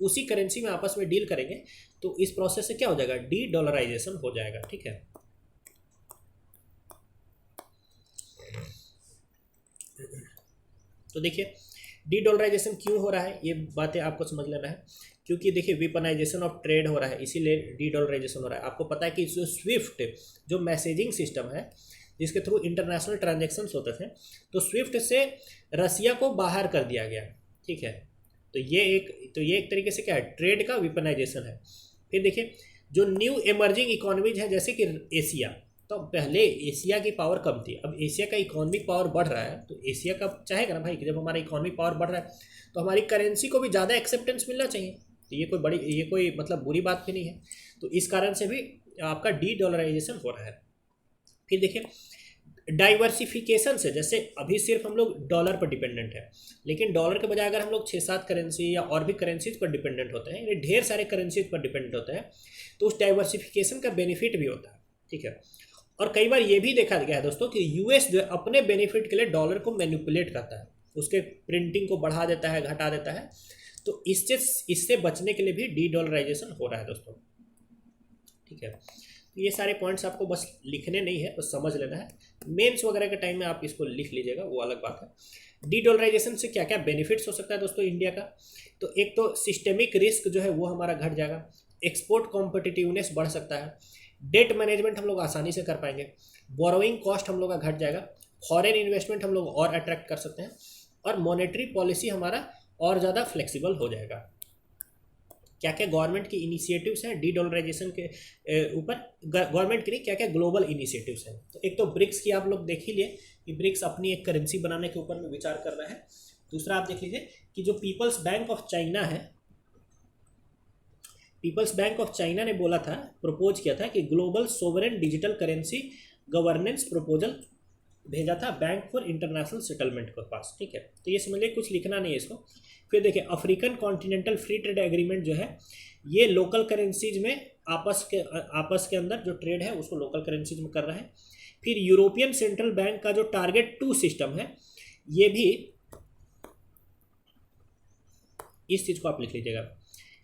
उसी करेंसी में आपस में डील करेंगे, तो इस प्रोसेस से क्या हो जाएगा, डी डॉलराइजेशन हो जाएगा, ठीक है। तो देखिए डी डॉलराइजेशन क्यों हो रहा है, ये बातें आपको समझ लेना है, क्योंकि देखिए वेपनाइजेशन ऑफ ट्रेड हो रहा है, इसीलिए डी डॉलराइजेशन हो रहा है। आपको पता है कि जो स्विफ्ट जो मैसेजिंग सिस्टम है जिसके थ्रू इंटरनेशनल ट्रांजेक्शन्स होते थे, तो स्विफ्ट से रसिया को बाहर कर दिया गया, ठीक है। तो ये एक तरीके से क्या है, ट्रेड का वेपनाइजेशन है। फिर देखिए जो न्यू इमर्जिंग इकोनॉमीज हैं जैसे कि एशिया, तो पहले एशिया की पावर कम थी, अब एशिया का इकोनॉमिक पावर बढ़ रहा है, तो एशिया का चाहेगा ना भाई कि जब हमारा इकोनॉमिक पावर बढ़ रहा है तो हमारी करेंसी को भी ज़्यादा एक्सेप्टेंस मिलना चाहिए। तो ये कोई मतलब बुरी बात भी नहीं है, तो इस कारण से भी आपका डी डॉलराइजेशन हो रहा है। फिर देखिए डाइवर्सिफिकेशन से, जैसे अभी सिर्फ हम लोग डॉलर पर डिपेंडेंट है, लेकिन डॉलर के बजाय अगर हम लोग 6-7 करेंसी या और भी करेंसीज पर डिपेंडेंट होते हैं, यानी ढेर सारे करेंसीज पर डिपेंडेंट होते हैं, तो उस डाइवर्सिफिकेशन का बेनिफिट भी होता है, ठीक है। और कई बार ये भी देखा गया है दोस्तों कि यूएस जो है अपने बेनिफिट के लिए डॉलर को मैनिपुलेट करता है, उसके प्रिंटिंग को बढ़ा देता है, घटा देता है। तो इससे बचने के लिए भी डी डॉलराइजेशन हो रहा है दोस्तों, ठीक है। तो ये सारे पॉइंट्स आपको बस लिखने नहीं है, बस समझ लेना है। मेंस वगैरह के टाइम में आप इसको लिख लीजिएगा, वो अलग बात है। डी डॉलराइजेशन से क्या क्या बेनिफिट्स हो सकता है दोस्तों इंडिया का? तो एक तो सिस्टेमिक रिस्क जो है वो हमारा घट जाएगा, एक्सपोर्ट कॉम्पिटिटिवनेस बढ़ सकता है, डेट मैनेजमेंट हम लोग आसानी से कर पाएंगे, बोरोइंग कॉस्ट हम लोग का घट जाएगा, फॉरेन इन्वेस्टमेंट हम लोग और अट्रैक्ट कर सकते हैं, और मॉनेटरी पॉलिसी हमारा और ज़्यादा फ्लेक्सिबल हो जाएगा। क्या क्या गवर्नमेंट की इनिशिएटिव्स हैं डी डॉलराइजेशन के ऊपर? गवर्नमेंट की नहीं, क्या क्या ग्लोबल इनिशिएटिव्स हैं? तो एक तो ब्रिक्स की आप लोग देख ही लिए कि ब्रिक्स अपनी एक करेंसी बनाने के ऊपर में विचार कर रहा है। दूसरा आप देख लीजिए कि जो पीपल्स बैंक ऑफ चाइना है, पीपल्स बैंक ऑफ चाइना ने बोला था, प्रपोज किया था कि global sovereign digital currency governance proposal भेजा था बैंक फॉर इंटरनेशनल सेटलमेंट के पास, ठीक है। तो ये समझ लीजिए, कुछ लिखना नहीं है इसको। फिर देखिए African continental free trade agreement जो है ये लोकल करेंसीज में आपस के अंदर जो ट्रेड है उसको लोकल करेंसीज में कर रहा है। फिर यूरोपियन सेंट्रल बैंक का जो टारगेट 2 सिस्टम है, ये भी इस चीज़ को आप लिख लीजिएगा,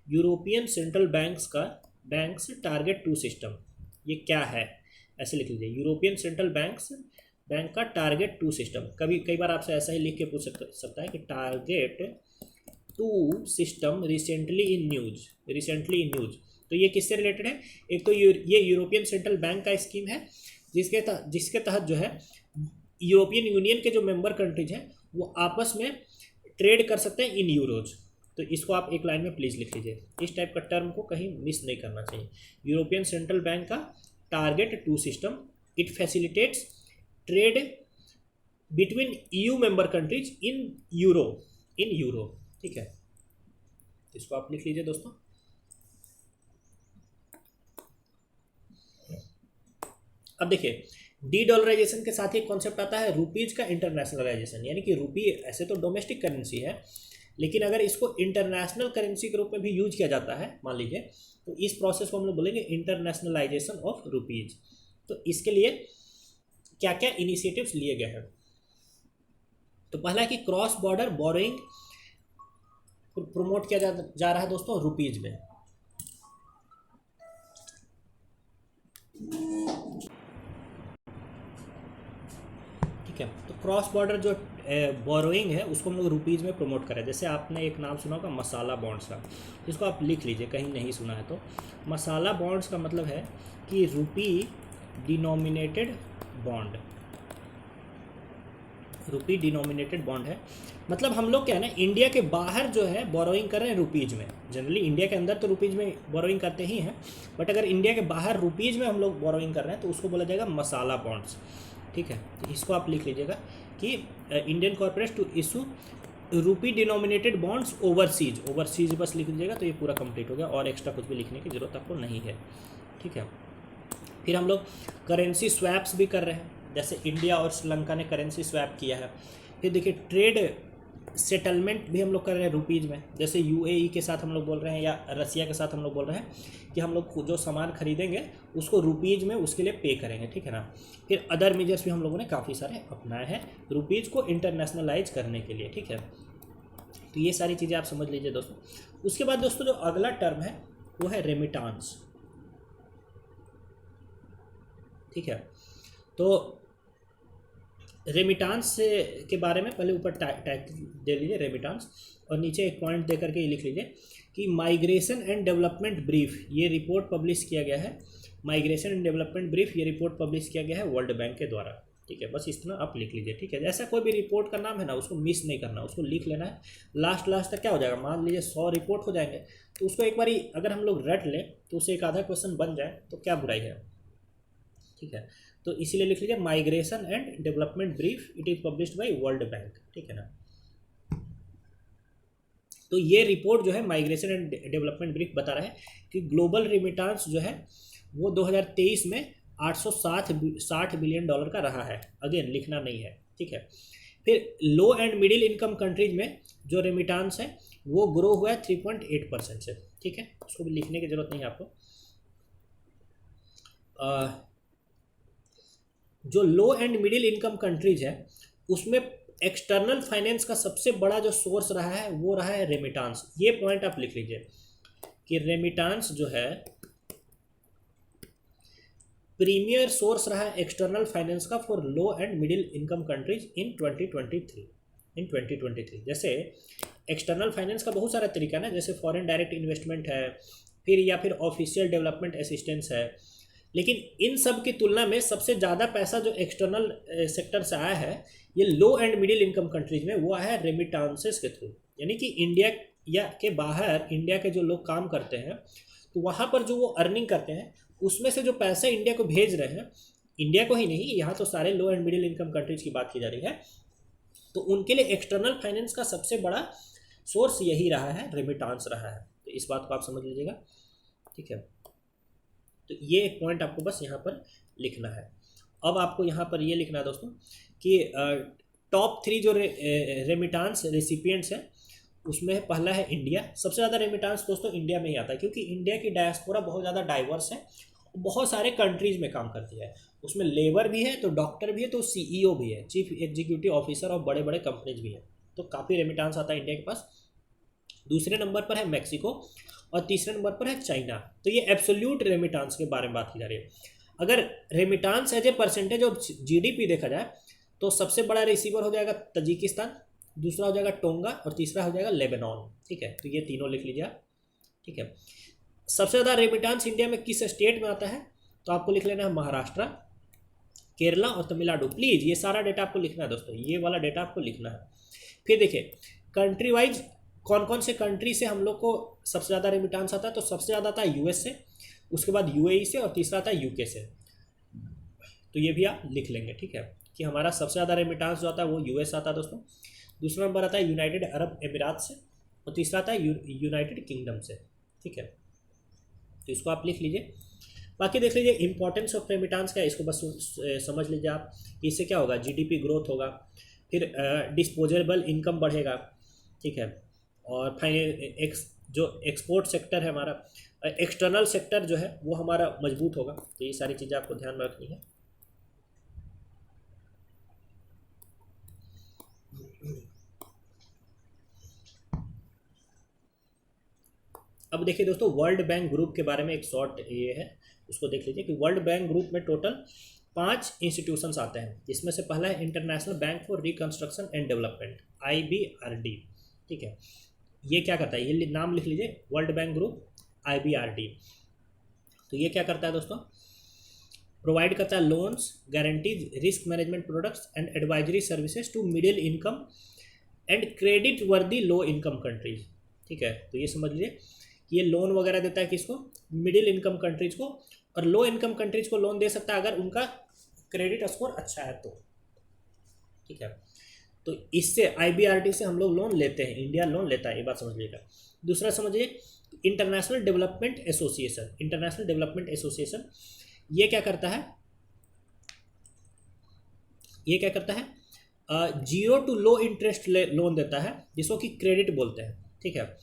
European central banks target 2 system, ये क्या है ऐसे लिख लीजिए, यूरोपियन सेंट्रल बैंक का टारगेट 2 सिस्टम। कई बार आपसे ऐसा ही लिख के पूछ सकता है कि target 2 system recently in news. तो ये किससे रिलेटेड है? एक तो ये यूरोपियन सेंट्रल बैंक का स्कीम है जिसके तहत जो है यूरोपियन यूनियन के जो मेंबर कंट्रीज हैं वो आपस में ट्रेड कर सकते हैं इन यूरोज। तो इसको आप एक लाइन में प्लीज़ लिख लीजिए, इस टाइप का टर्म को कहीं मिस नहीं करना चाहिए। यूरोपियन सेंट्रल बैंक का target 2 system, it facilitates trade between EU member countries in euro, ठीक है। इसको आप लिख लीजिए दोस्तों। अब देखिए डी डॉलराइजेशन के साथ ही कॉन्सेप्ट आता है रुपीज का इंटरनेशनलाइजेशन, यानी कि रुपी ऐसे तो डोमेस्टिक करेंसी है, लेकिन अगर इसको इंटरनेशनल करेंसी के रूप में भी यूज किया जाता है मान लीजिए, तो इस प्रोसेस को हम लोग बोलेंगे इंटरनेशनलाइजेशन ऑफ रुपीज। तो इसके लिए क्या क्या इनिशिएटिव्स लिए गए हैं? तो पहला है कि क्रॉस बॉर्डर बोरोइंग प्रमोट किया जा रहा है दोस्तों रुपीज में। ठीक है, तो क्रॉस बॉर्डर जो बोरोइंग है उसको हम लोग रुपीज़ में प्रमोट करें। जैसे आपने एक नाम सुना होगा मसाला बॉन्ड्स का, इसको आप लिख लीजिए कहीं नहीं सुना है तो। मसाला बॉन्ड्स का मतलब है कि रुपी डिनोमिनेटेड बॉन्ड है। मतलब हम लोग क्या है ना, इंडिया के बाहर जो है बोरोइंग कर रहे हैं रुपीज़ में। जनरली इंडिया के अंदर तो रुपीज़ में बोरोइंग करते ही हैं, बट अगर इंडिया के बाहर रुपीज़ में हम लोग बोरोइंग कर रहे हैं तो उसको बोला जाएगा मसाला बॉन्ड्स, ठीक है। तो इसको आप लिख लीजिएगा कि Indian corporate to issue rupee denominated bonds overseas बस लिख लीजिएगा, तो ये पूरा कंप्लीट हो गया और एक्स्ट्रा कुछ भी लिखने की जरूरत आपको नहीं है, ठीक है। फिर हम लोग करेंसी स्वैप्स भी कर रहे हैं, जैसे इंडिया और श्रीलंका ने करेंसी स्वैप किया है। फिर देखिए ट्रेड सेटलमेंट भी हम लोग कर रहे हैं रुपीज़ में, जैसे UAE के साथ हम लोग बोल रहे हैं या रसिया के साथ हम लोग बोल रहे हैं कि हम लोग जो सामान खरीदेंगे उसको रुपीज़ में उसके लिए पे करेंगे, ठीक है ना। फिर अदर मेजर्स भी हम लोगों ने काफ़ी सारे अपनाए हैं रुपीज़ को इंटरनेशनलाइज करने के लिए, ठीक है। तो ये सारी चीज़ें आप समझ लीजिए दोस्तों। उसके बाद दोस्तों जो अगला टर्म है वो है रेमिटांस, ठीक है। तो रेमिटांस के बारे में पहले ऊपर टैग दे लीजिए रेमिटांस, और नीचे एक पॉइंट दे करके ये लिख लीजिए कि माइग्रेशन एंड डेवलपमेंट ब्रीफ ये रिपोर्ट पब्लिश किया गया है। माइग्रेशन एंड डेवलपमेंट ब्रीफ ये रिपोर्ट पब्लिश किया गया है वर्ल्ड बैंक के द्वारा, ठीक है। बस इतना आप लिख लीजिए, ठीक है। ऐसा कोई भी रिपोर्ट का नाम है ना उसको मिस नहीं करना, उसको लिख लेना है। लास्ट तक क्या हो जाएगा, मान लीजिए 100 रिपोर्ट हो जाएंगे तो उसको एक बार अगर हम लोग रट लें तो उससे एक आधा क्वेश्चन बन जाए तो क्या बुराई है, ठीक है। तो इसीलिए लिख लीजिए migration and development brief, it is published by world bank, ठीक है ना। तो ये रिपोर्ट जो है माइग्रेशन एंड डेवलपमेंट ब्रीफ बता रहा है कि ग्लोबल रेमिटांस जो है वो 2023 में 860 बिलियन डॉलर का रहा है। अगेन लिखना नहीं है, ठीक है। फिर लो एंड मिडिल इनकम कंट्रीज में जो रेमिटांस है वो ग्रो हुआ है 3.8% से, ठीक है। उसको भी लिखने की जरूरत नहीं है आपको। जो लो एंड मिडिल इनकम कंट्रीज है उसमें एक्सटर्नल फाइनेंस का सबसे बड़ा जो सोर्स रहा है वो रहा है रेमिटांस। ये पॉइंट आप लिख लीजिए कि रेमिटांस जो है प्रीमियर सोर्स रहा है एक्सटर्नल फाइनेंस का for low and middle income countries in 2023। जैसे एक्सटर्नल फाइनेंस का बहुत सारा तरीका है ना, जैसे फॉरेन डायरेक्ट इन्वेस्टमेंट है, फिर या फिर ऑफिशियल डेवलपमेंट असिस्टेंस है, लेकिन इन सब की तुलना में सबसे ज़्यादा पैसा जो एक्सटर्नल सेक्टर से आया है ये लो एंड मिडिल इनकम कंट्रीज में, वो आया है रेमिटांसेस के थ्रू। यानी कि इंडिया या के बाहर इंडिया के जो लोग काम करते हैं तो वहाँ पर जो वो अर्निंग करते हैं उसमें से जो पैसा इंडिया को भेज रहे हैं, इंडिया को ही नहीं, यहाँ तो सारे लो एंड मिडिल इनकम कंट्रीज की बात की जा रही है, तो उनके लिए एक्सटर्नल फाइनेंस का सबसे बड़ा सोर्स यही रहा है, रेमिटांस रहा है। तो इस बात को आप समझ लीजिएगा, ठीक है। तो ये एक पॉइंट आपको बस यहाँ पर लिखना है। अब आपको यहाँ पर ये लिखना है दोस्तों कि टॉप 3 जो रेमिटांस रेसिपिएंट्स हैं उसमें पहला है इंडिया। सबसे ज़्यादा रेमिटांस दोस्तों इंडिया में ही आता है, क्योंकि इंडिया की डायस्पोरा बहुत ज़्यादा डाइवर्स है, बहुत सारे कंट्रीज़ में काम करती है। उसमें लेबर भी है तो डॉक्टर भी है तो CEO भी है, चीफ एग्जीक्यूटिव ऑफिसर, और बड़े बड़े कंपनीज भी हैं, तो काफ़ी रेमिटांस आता है इंडिया के पास। दूसरे नंबर पर है मैक्सिको और तीसरे नंबर पर है चाइना। तो ये एब्सोल्यूट रेमिटांस के बारे में बात की जा रही है। अगर remittance as a percentage of GDP देखा जाए तो सबसे बड़ा रिसीवर हो जाएगा तजिकिस्तान, दूसरा हो जाएगा टोंगा और तीसरा हो जाएगा लेबनान, ठीक है। तो ये तीनों लिख लीजिए आप, ठीक है। सबसे ज़्यादा रेमिटांस इंडिया में किस स्टेट में आता है, तो आपको लिख लेना है महाराष्ट्र, केरला और तमिलनाडु। प्लीज़ ये सारा डेटा आपको लिखना है दोस्तों, ये वाला डेटा आपको लिखना है। फिर देखिए कंट्री वाइज कौन कौन से कंट्री से हम लोग को सबसे ज़्यादा रेमिटांस आता है, तो सबसे ज़्यादा आता है US से, उसके बाद UAE से और तीसरा आता है UK से। तो ये भी आप लिख लेंगे, ठीक है, कि हमारा सबसे ज़्यादा रेमिटांस जो आता है वो US आता है दोस्तों, दूसरा नंबर आता है यूनाइटेड अरब अमीरात से और तीसरा आता है यूनाइटेड किंगडम से, ठीक है। तो इसको आप लिख लीजिए। बाकी देख लीजिए इंपॉर्टेंस ऑफ रेमिटांस का, इसको बस समझ लीजिए आप। इससे क्या होगा, GDP ग्रोथ होगा, फिर डिस्पोजेबल इनकम बढ़ेगा, ठीक है, और जो एक्सपोर्ट सेक्टर है हमारा, एक्सटर्नल सेक्टर जो है वो हमारा मजबूत होगा। तो ये सारी चीज़ें आपको ध्यान में रखनी है। अब देखिए दोस्तों वर्ल्ड बैंक ग्रुप के बारे में एक शॉर्ट ये है, उसको देख लीजिए कि वर्ल्ड बैंक ग्रुप में टोटल 5 इंस्टीट्यूशंस आते हैं, जिसमें से पहला है international bank for reconstruction and development, IBRD, ठीक है। ये क्या करता है, ये नाम लिख लीजिए, वर्ल्ड बैंक ग्रुप IBRD। तो ये क्या करता है दोस्तों, प्रोवाइड करता है loans, guarantees, risk management products and advisory services to middle income and credit worthy low income countries, ठीक है। तो ये समझ लीजिए ये लोन वगैरह देता है किसको, मिडिल इनकम कंट्रीज को, और लो इनकम कंट्रीज को लोन दे सकता है अगर उनका क्रेडिट स्कोर अच्छा है तो, ठीक है। तो इससे IBRD से हम लोग लोन लेते हैं, इंडिया लोन लेता है, ये बात समझिएगा। दूसरा समझिए international development association, international development association ये क्या करता है, ये क्या करता है, 0 to लो इंटरेस्ट लोन देता है, जिसको कि क्रेडिट बोलते हैं, ठीक है।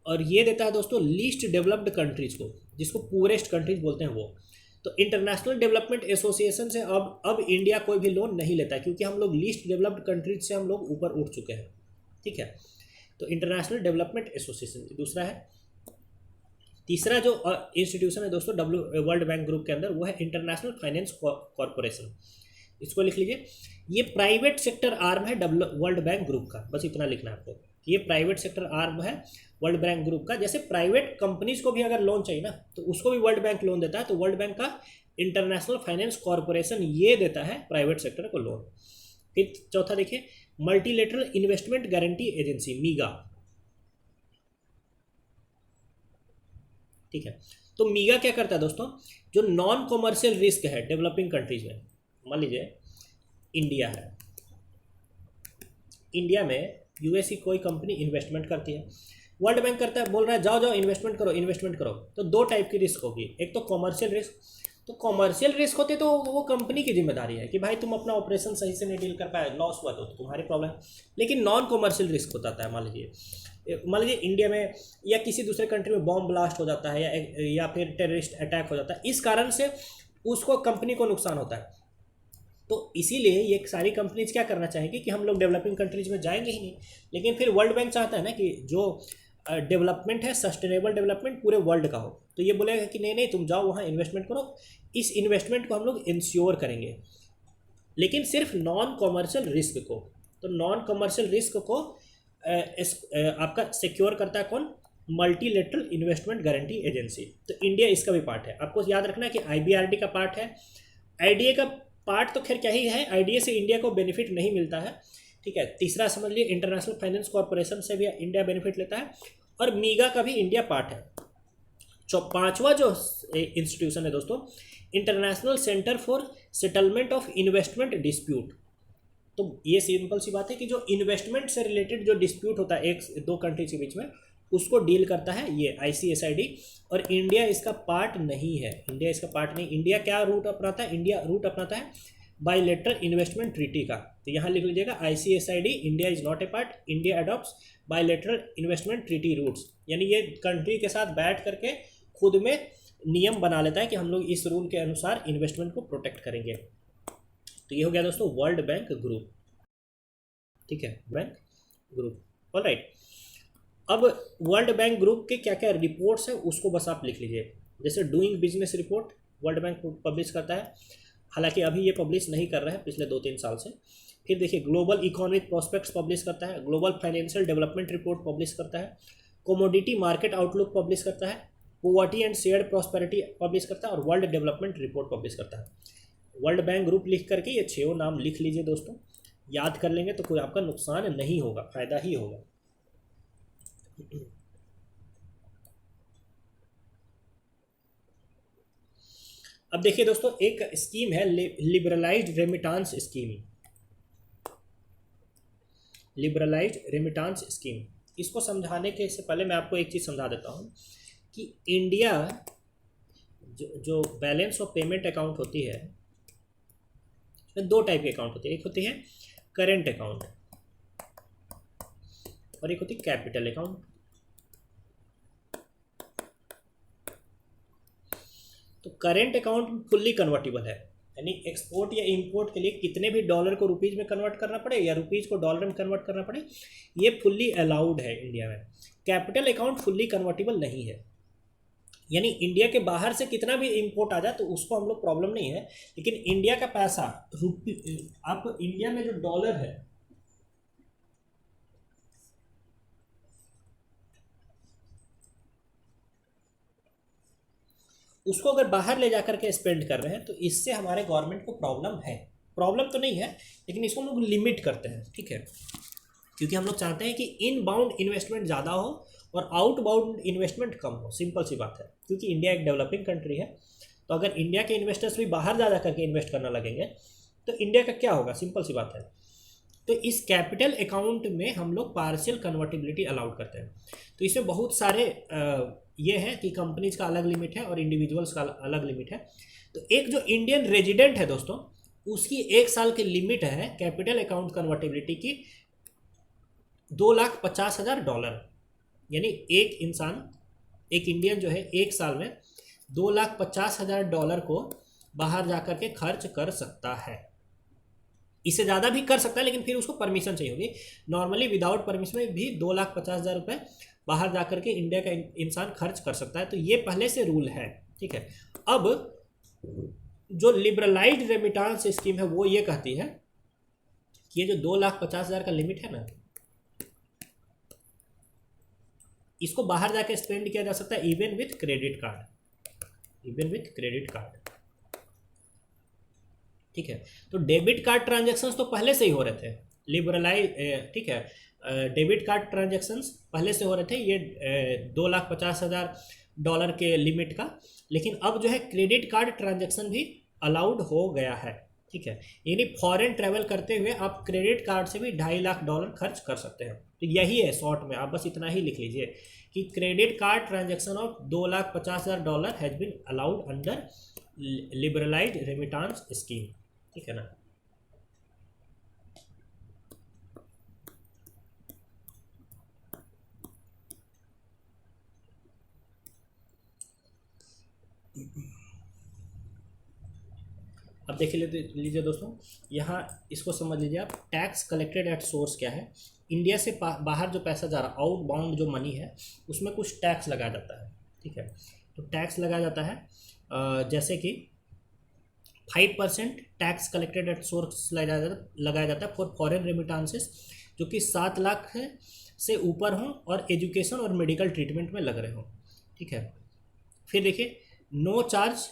और ये देता है दोस्तों लीस्ट डेवलप्ड कंट्रीज को, जिसको पूरेस्ट कंट्रीज बोलते हैं वो। तो इंटरनेशनल डेवलपमेंट एसोसिएशन से अब इंडिया कोई भी लोन नहीं लेता है, क्योंकि हम लोग लीस्ट डेवलप्ड कंट्रीज से हम लोग ऊपर उठ चुके हैं, ठीक है। तो इंटरनेशनल डेवलपमेंट एसोसिएशन दूसरा है। तीसरा जो इंस्टीट्यूशन है दोस्तों वर्ल्ड बैंक ग्रुप के अंदर, वो है इंटरनेशनल फाइनेंस कॉरपोरेशन। इसको लिख लीजिए, ये प्राइवेट सेक्टर आर्म है वर्ल्ड बैंक ग्रुप का, बस इतना लिखना है आपको, ये प्राइवेट सेक्टर आर्म है वर्ल्ड बैंक ग्रुप का। जैसे प्राइवेट कंपनीज को भी अगर लोन चाहिए ना तो उसको भी वर्ल्ड बैंक लोन देता है, तो वर्ल्ड बैंक का इंटरनेशनल फाइनेंस कॉरपोरेशन ये देता है प्राइवेट सेक्टर को लोन। फिर चौथा देखिए मल्टीलेटरल इन्वेस्टमेंट गारंटी एजेंसी, मीगा, ठीक है। तो मीगा क्या करता है दोस्तों, जो नॉन कॉमर्शियल रिस्क है डेवलपिंग कंट्रीज में, मान लीजिए इंडिया है, इंडिया में US की कोई कंपनी इन्वेस्टमेंट करती है, वर्ल्ड बैंक करता है, बोल रहा है जाओ जाओ इन्वेस्टमेंट करो इन्वेस्टमेंट करो। तो 2 टाइप की रिस्क होगी, एक तो कॉमर्शियल रिस्क, तो कॉमर्शियल रिस्क होते तो वो कंपनी की जिम्मेदारी है कि भाई तुम अपना ऑपरेशन सही से नहीं डील कर पाए, लॉस हुआ तो तुम्हारी प्रॉब्लम। लेकिन नॉन कॉमर्शियल रिस्क होता है, मान लीजिए इंडिया में या किसी दूसरे कंट्री में बॉम्ब ब्लास्ट हो जाता है या फिर टेररिस्ट अटैक हो जाता है, इस कारण से उसको कंपनी को नुकसान होता है। तो इसीलिए ये सारी कंपनीज क्या करना चाहेंगी कि हम लोग डेवलपिंग कंट्रीज में जाएंगे ही नहीं, लेकिन फिर वर्ल्ड बैंक चाहता है ना कि जो डेवलपमेंट है सस्टेनेबल डेवलपमेंट पूरे वर्ल्ड का हो, तो ये बोलेगा कि नहीं नहीं तुम जाओ वहाँ इन्वेस्टमेंट करो, इस इन्वेस्टमेंट को हम लोग इंश्योर करेंगे, लेकिन सिर्फ नॉन कॉमर्शियल रिस्क को। तो नॉन कॉमर्शियल रिस्क को आपका सिक्योर करता है कौन? Multilateral investment guarantee agency. तो इंडिया इसका भी पार्ट है। आपको याद रखना है कि आईबीआरडी का पार्ट है, आईडीए का पार्ट तो खैर क्या ही है, आईडीए से इंडिया को बेनिफिट नहीं मिलता है, ठीक है। तीसरा समझ लिए इंटरनेशनल फाइनेंस कॉरपोरेशन से भी इंडिया बेनिफिट लेता है, और मीगा का भी इंडिया पार्ट है। पांचवा जो इंस्टीट्यूशन है दोस्तों, international centre for settlement of investment dispute. तो ये सिंपल सी बात है कि जो इन्वेस्टमेंट से रिलेटेड जो डिस्प्यूट होता है एक दो कंट्रीज के बीच में, उसको डील करता है ये ICSID, और इंडिया इसका पार्ट नहीं है। इंडिया इसका पार्ट नहीं। इंडिया क्या रूट अपनाता है? इंडिया रूट अपनाता है बायलैटरल इन्वेस्टमेंट ट्रीटी का। तो यहाँ लिख लीजिएगा ICSID, India is not a part, India adopts bilateral investment treaty routes. यानी ये कंट्री के साथ बैठ करके खुद में नियम बना लेता है कि हम लोग इस रूल के अनुसार इन्वेस्टमेंट को प्रोटेक्ट करेंगे। तो ये हो गया दोस्तों वर्ल्ड बैंक ग्रुप, ठीक है, बैंक ग्रुप। ऑलराइट, अब वर्ल्ड बैंक ग्रुप के क्या क्या रिपोर्ट्स हैं उसको बस आप लिख लीजिए। जैसे doing business report world bank publish करता है, हालांकि अभी ये पब्लिश नहीं कर रहा है पिछले 2-3 साल से। फिर देखिए ग्लोबल इकोनॉमिक प्रोस्पेक्ट्स पब्लिश करता है, global financial development report publish करता है, कमोडिटी मार्केट आउटलुक पब्लिश करता है, poverty and shared prosperity publish करता है, और वर्ल्ड डेवलपमेंट रिपोर्ट पब्लिश करता है। वर्ल्ड बैंक ग्रुप लिख करके ये 6 नाम लिख लीजिए दोस्तों, याद कर लेंगे तो कोई आपका नुकसान नहीं होगा, फायदा ही होगा। अब देखिए दोस्तों एक स्कीम है liberalised remittance scheme, liberalised remittance scheme. इसको समझाने के से पहले मैं आपको एक चीज़ समझा देता हूँ कि इंडिया जो बैलेंस ऑफ पेमेंट अकाउंट होती है, इसमें 2 टाइप के अकाउंट होते हैं। एक होती है करेंट अकाउंट और एक होती है कैपिटल अकाउंट। तो करेंट अकाउंट फुल्ली कन्वर्टेबल है, यानी एक्सपोर्ट या इंपोर्ट के लिए कितने भी डॉलर को रुपीज़ में कन्वर्ट करना पड़े या रुपीज़ को डॉलर में कन्वर्ट करना पड़े, ये फुल्ली अलाउड है इंडिया में। कैपिटल अकाउंट फुल्ली कन्वर्टेबल नहीं है, यानी इंडिया के बाहर से कितना भी इंपोर्ट आ जाए तो उसको हम लोग प्रॉब्लम नहीं है, लेकिन इंडिया का पैसा आप इंडिया में जो डॉलर है उसको अगर बाहर ले जाकर के स्पेंड कर रहे हैं तो इससे हमारे गवर्नमेंट को प्रॉब्लम है। प्रॉब्लम तो नहीं है लेकिन इसको हम लोग लिमिट करते हैं, ठीक है, क्योंकि हम लोग चाहते हैं कि इनबाउंड इन्वेस्टमेंट ज़्यादा हो और आउटबाउंड इन्वेस्टमेंट कम हो। सिंपल सी बात है, क्योंकि इंडिया एक डेवलपिंग कंट्री है, तो अगर इंडिया के इन्वेस्टर्स भी बाहर जा करके इन्वेस्ट करना लगेंगे तो इंडिया का क्या होगा? सिंपल सी बात है। तो इस कैपिटल अकाउंट में हम लोग पार्शियल कन्वर्टिबिलिटी अलाउड करते हैं। तो इसमें बहुत सारे ये है कि कंपनीज का अलग लिमिट है और इंडिविजुअल्स का अलग लिमिट है। तो एक जो इंडियन रेजिडेंट है दोस्तों, उसकी 1 साल की लिमिट है कैपिटल अकाउंट कन्वर्टिबिलिटी की $2,50,000, यानी एक इंसान, एक इंडियन जो है 1 साल में $2,50,000 को बाहर जाकर के खर्च कर सकता है। इससे ज़्यादा भी कर सकता है लेकिन फिर उसको परमिशन चाहिए होगी। नॉर्मली विदाउट परमिशन में भी $2,50,000 रुपये बाहर जाकर के इंडिया का इंसान खर्च कर सकता है। तो ये पहले से रूल है, ठीक है। अब जो लिबरलाइज्ड रेमिटांस स्कीम है वो ये कहती है कि ये जो $2,50,000 का लिमिट है ना, इसको बाहर जाकर स्पेंड किया जा सकता है even with credit card, even with credit card, ठीक है। तो डेबिट कार्ड ट्रांजैक्शंस तो पहले से ही हो रहे थे, लिबरलाइज, ठीक है, डेबिट कार्ड ट्रांजैक्शंस पहले से हो रहे थे ये $2,50,000 के लिमिट का, लेकिन अब जो है क्रेडिट कार्ड ट्रांजैक्शन भी अलाउड हो गया है, ठीक है। यानी फॉरेन ट्रैवल करते हुए आप क्रेडिट कार्ड से भी $2.5 लाख खर्च कर सकते हैं। तो यही है शॉर्ट में, आप बस इतना ही लिख लीजिए कि credit card transaction of $2,50,000 has been allowed under liberalised remittance scheme, ठीक है ना। अब देख लीजिए दोस्तों, यहाँ इसको समझ लीजिए आप, टैक्स कलेक्टेड एट सोर्स क्या है। इंडिया से बाहर जो पैसा जा रहा, आउट बाउंड जो मनी है, उसमें कुछ टैक्स लगाया जाता है, ठीक है। तो टैक्स लगाया जाता है जैसे कि 5% टैक्स कलेक्टेड एट सोर्स लगाया जाता है फॉर फॉरेन रेमिटांसेस, जो कि 7 लाख से ऊपर हों और एजुकेशन और मेडिकल ट्रीटमेंट में लग रहे हों, ठीक है। फिर देखिए, no change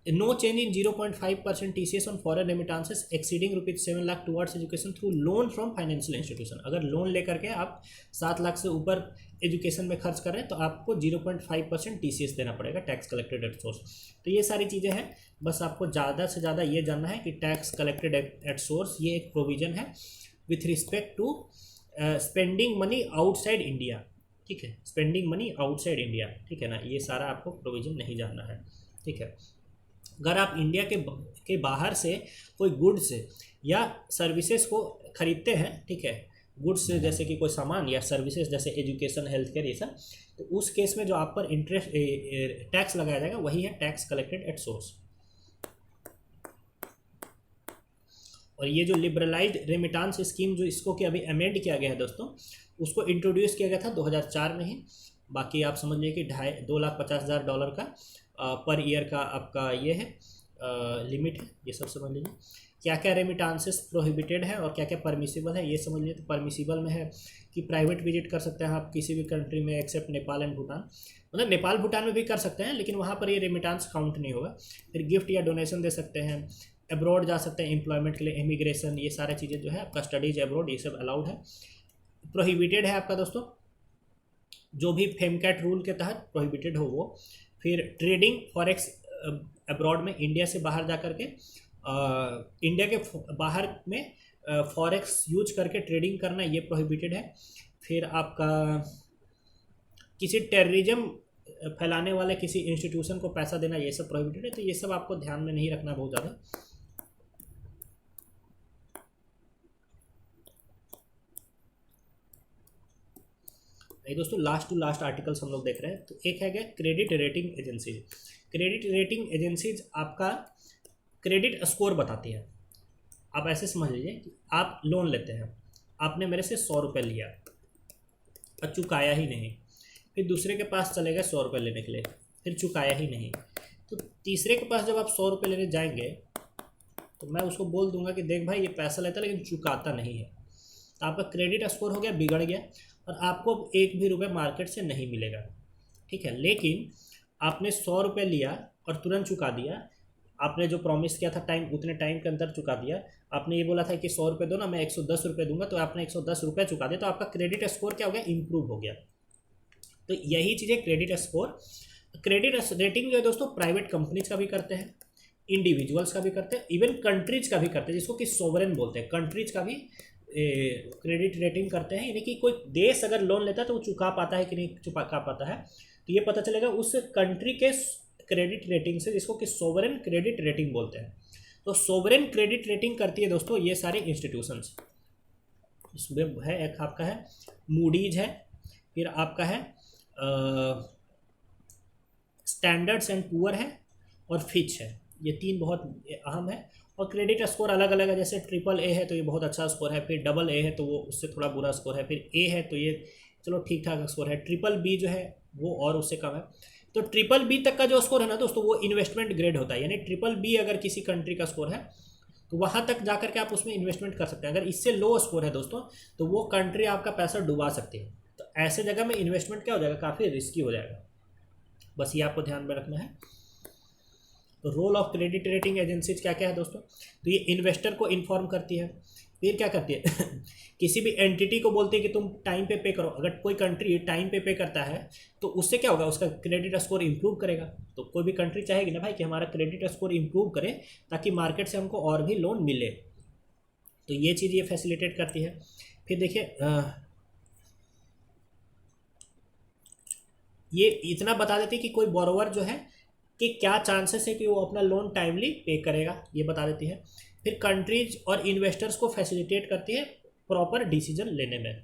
in 0.5% TCS on foreign remittances exceeding ₹7 lakh towards education through loan from financial institution. अगर लोन लेकर के आप 7 लाख से ऊपर एजुकेशन में खर्च कर रहे हैं तो आपको 0.5% TCS देना पड़ेगा, टैक्स कलेक्टेड एट सोर्स। तो ये सारी चीज़ें हैं, बस आपको ज़्यादा से ज़्यादा ये जानना है कि टैक्स कलेक्टेड एट सोर्स ये एक प्रोविजन है with respect to spending money outside India, ठीक है, स्पेंडिंग मनी आउटसाइड इंडिया, ठीक है ना। ये सारा आपको प्रोविजन नहीं जानना है, ठीक है। अगर आप इंडिया के बाहर से कोई गुड्स या सर्विसेज को खरीदते हैं, ठीक है, गुड्स जैसे कि कोई सामान या सर्विसेज जैसे एजुकेशन, हेल्थ केयर, ये सब, तो उस केस में जो आप पर इंटरेस्ट टैक्स लगाया जाएगा वही है टैक्स कलेक्टेड एट सोर्स। और ये जो लिबरलाइज्ड रेमिटांस स्कीम, जो इसको कि अभी अमेंड किया गया है दोस्तों, उसको इंट्रोड्यूस किया गया था 2004 में ही। बाकी आप समझ लीजिए कि $2,50,000 का पर ईयर का आपका ये है लिमिट है, ये सब समझ लीजिए। क्या क्या रेमिटांसेस प्रोहिबिटेड है और क्या क्या परमिसिबल है ये समझ लीजिए। तो परमिसिबल में है कि प्राइवेट विजिट कर सकते हैं आप किसी भी कंट्री में एक्सेप्ट नेपाल एंड भूटान, मतलब नेपाल भूटान में भी कर सकते हैं लेकिन वहाँ पर ये रेमिटांस काउंट नहीं होगा। फिर गिफ्ट या डोनेशन दे सकते हैं, अब्रॉड जा सकते हैं एम्प्लॉयमेंट के लिए, इमिग्रेशन, ये सारी चीज़ें जो है आपका, स्टडीज अब्रॉड, ये सब अलाउड है। प्रोहिबिटेड है आपका दोस्तों जो भी फेमकैट रूल के तहत प्रोहिबिटेड हो वो। फिर ट्रेडिंग फॉरेक्स अब्रॉड में, इंडिया से बाहर जा करके इंडिया के बाहर में फॉरेक्स यूज करके ट्रेडिंग करना, ये प्रोहिबिटेड है। फिर आपका किसी टेररिज्म फैलाने वाले किसी इंस्टीट्यूशन को पैसा देना, ये सब प्रोहिबिटेड है। तो ये सब आपको ध्यान में नहीं रखना बहुत ज़्यादा। ये दोस्तों लास्ट टू लास्ट आर्टिकल्स हम लोग देख रहे हैं। तो एक है क्या, credit rating agencies. Credit rating agencies आपका क्रेडिट स्कोर बताती है। आप ऐसे समझ लीजिए कि आप लोन लेते हैं, आपने मेरे से 100 रुपये लिया और चुकाया ही नहीं, फिर दूसरे के पास चले गए 100 रुपये लेने के लिए, फिर चुकाया ही नहीं, तो तीसरे के पास जब आप 100 रुपये लेने जाएंगे तो मैं उसको बोल दूंगा कि देख भाई ये पैसा लेता लेकिन चुकाता नहीं है, तो आपका क्रेडिट स्कोर हो गया, बिगड़ गया और आपको अब 1 भी रुपये मार्केट से नहीं मिलेगा, ठीक है। लेकिन आपने 100 रुपये लिया और तुरंत चुका दिया, आपने जो प्रॉमिस किया था टाइम, उतने टाइम के अंदर चुका दिया। आपने ये बोला था कि 100 रुपये दो ना, मैं 110 रुपये दूंगा, तो आपने 110 रुपये चुका दिया, तो आपका क्रेडिट स्कोर क्या हो गया, इंप्रूव हो गया। तो यही चीज़ें क्रेडिट स्कोर। क्रेडिट रेटिंग जो है दोस्तों प्राइवेट कंपनीज का भी करते हैं, इंडिविजुअल्स का भी करते हैं, इवन कंट्रीज का भी करते हैं, जिसको कि सोवरेन बोलते हैं, कंट्रीज का भी क्रेडिट रेटिंग करते हैं। यानी कि कोई देश अगर लोन लेता है तो वो चुका पाता है कि नहीं चुका पाता है, तो ये पता चलेगा उस कंट्री के क्रेडिट रेटिंग से, जिसको कि सोवरेन क्रेडिट रेटिंग बोलते हैं। तो सोवरेन क्रेडिट रेटिंग करती है दोस्तों ये सारे इंस्टीट्यूशंस। इसमें है एक आपका है मूडीज है, फिर आपका है स्टैंडर्ड्स एंड पुअर है और फिच है। ये 3 बहुत अहम है। और क्रेडिट स्कोर अलग अलग है, जैसे AAA है तो ये बहुत अच्छा स्कोर है, फिर AA है तो वो उससे थोड़ा बुरा स्कोर है, फिर A है तो ये चलो ठीक ठाक स्कोर है, BBB जो है वो और उससे कम है। तो BBB तक का जो स्कोर है ना दोस्तों वो इन्वेस्टमेंट ग्रेड होता है। यानी BBB अगर किसी कंट्री का स्कोर है तो वहाँ तक जा करके आप उसमें इन्वेस्टमेंट कर सकते हैं। अगर इससे लो स्कोर है दोस्तों तो वो कंट्री आपका पैसा डुबा सकती है। तो ऐसे जगह में इन्वेस्टमेंट क्या हो जाएगा, काफ़ी रिस्की हो जाएगा। बस ये आपको ध्यान में रखना है। तो role of credit rating agencies क्या क्या है दोस्तों, तो ये इन्वेस्टर को इन्फॉर्म करती है। फिर क्या करती है किसी भी एंटिटी को बोलती है कि तुम टाइम पे करो। अगर कोई कंट्री टाइम पे करता है तो उससे क्या होगा, उसका क्रेडिट स्कोर इंप्रूव करेगा। तो कोई भी कंट्री चाहेगी ना भाई कि हमारा क्रेडिट स्कोर इंप्रूव करे ताकि मार्केट से हमको और भी लोन मिले। तो ये चीज़ ये फैसिलिटेट करती है। फिर देखिए ये इतना बता देती है कि कोई बोरोवर जो है कि क्या चांसेस है कि वो अपना लोन टाइमली पे करेगा, ये बता देती है। फिर कंट्रीज और इन्वेस्टर्स को फैसिलिटेट करती है प्रॉपर डिसीजन लेने में।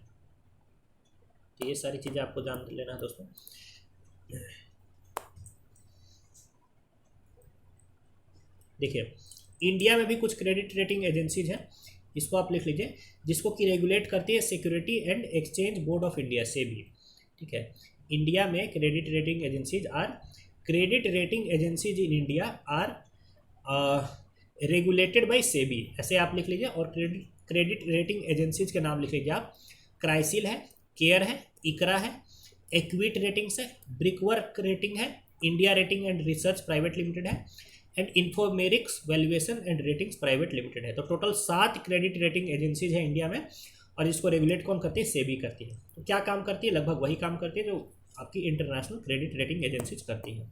तो ये सारी चीज़ें आपको जान लेना है दोस्तों। देखिए इंडिया में भी कुछ क्रेडिट रेटिंग एजेंसीज हैं, इसको आप लिख लीजिए, जिसको कि रेगुलेट करती है security and exchange board of India, SEBI. ठीक है, इंडिया में credit rating agencies are credit rating agencies in India are regulated by SEBI, ऐसे आप लिख लीजिए। और क्रेडिट रेटिंग एजेंसीज के नाम लिख लीजिए आप, क्राइसिल है, केयर है, इकरा है, एक्विट रेटिंग्स है, ब्रिकवर्क रेटिंग है, India rating and research private limited है, and Infomerics valuation and ratings private limited है। तो टोटल 7 क्रेडिट रेटिंग एजेंसीज है इंडिया में, और इसको रेगुलेट कौन करती है? सेबी करती है। तो क्या काम करती है? लगभग वही काम करती है जो आपकी इंटरनेशनल क्रेडिट रेटिंग एजेंसीज करती है।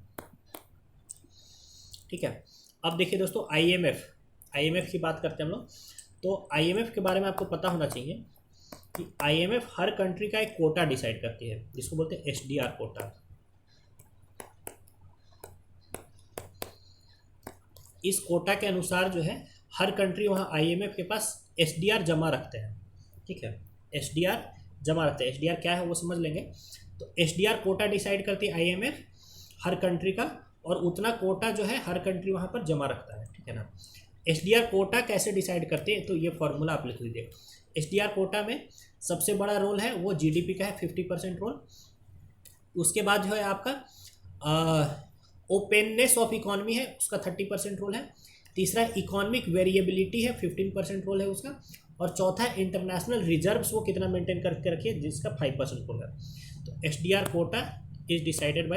ठीक है, अब देखिए दोस्तों, आईएमएफ की बात करते हैं हम लोग। तो आईएमएफ के बारे में आपको पता होना चाहिए कि आईएमएफ हर कंट्री का एक कोटा डिसाइड करती है, जिसको बोलते हैं एसडीआर कोटा। इस कोटा के अनुसार जो है हर कंट्री वहाँ आईएमएफ के पास एसडीआर जमा रखते हैं। ठीक है, एसडीआर जमा रखते हैं। एसडीआर क्या है वो समझ लेंगे। तो एसडीआर कोटा डिसाइड करती है आईएमएफ हर कंट्री का, और उतना कोटा जो है हर कंट्री वहाँ पर जमा रखता है। ठीक है ना। एसडीआर कोटा कैसे डिसाइड करते हैं? तो ये फॉर्मूला आप लिख लीजिए। एसडीआर कोटा में सबसे बड़ा रोल है वो जीडीपी का है, 50% रोल। उसके बाद जो है आपका ओपननेस ऑफ इकॉनमी है, उसका 30% रोल है। तीसरा इकोनॉमिक वेरिएबिलिटी है, 15% रोल है उसका। और चौथा इंटरनेशनल रिजर्व्स, वो कितना मेंटेन करके रखिए, जिसका 5% रोल है। तो SDR quota is decided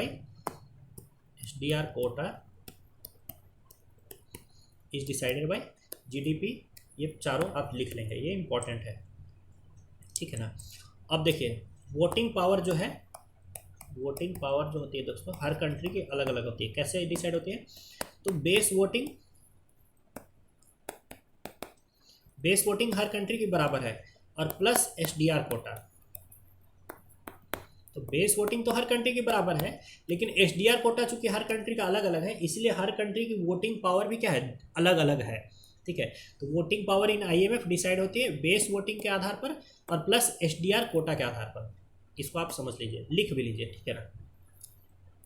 by GDP. ये चारों आप लिख लेंगे, ये इंपॉर्टेंट है। ठीक है ना। अब देखिए वोटिंग पावर जो होती है दोस्तों हर कंट्री की अलग अलग होती है। कैसे डिसाइड होती है? तो बेस वोटिंग हर कंट्री की बराबर है, और प्लस एसडीआर कोटा। तो बेस वोटिंग तो हर कंट्री की बराबर है, लेकिन एसडीआर कोटा चूंकि हर कंट्री का अलग अलग है, इसलिए हर कंट्री की वोटिंग पावर भी क्या है? अलग अलग है। ठीक है, तो voting power in IMF decide होती है बेस वोटिंग के आधार पर और प्लस एसडीआर कोटा के आधार पर। इसको आप समझ लीजिए, लिख भी लीजिए। ठीक है ना,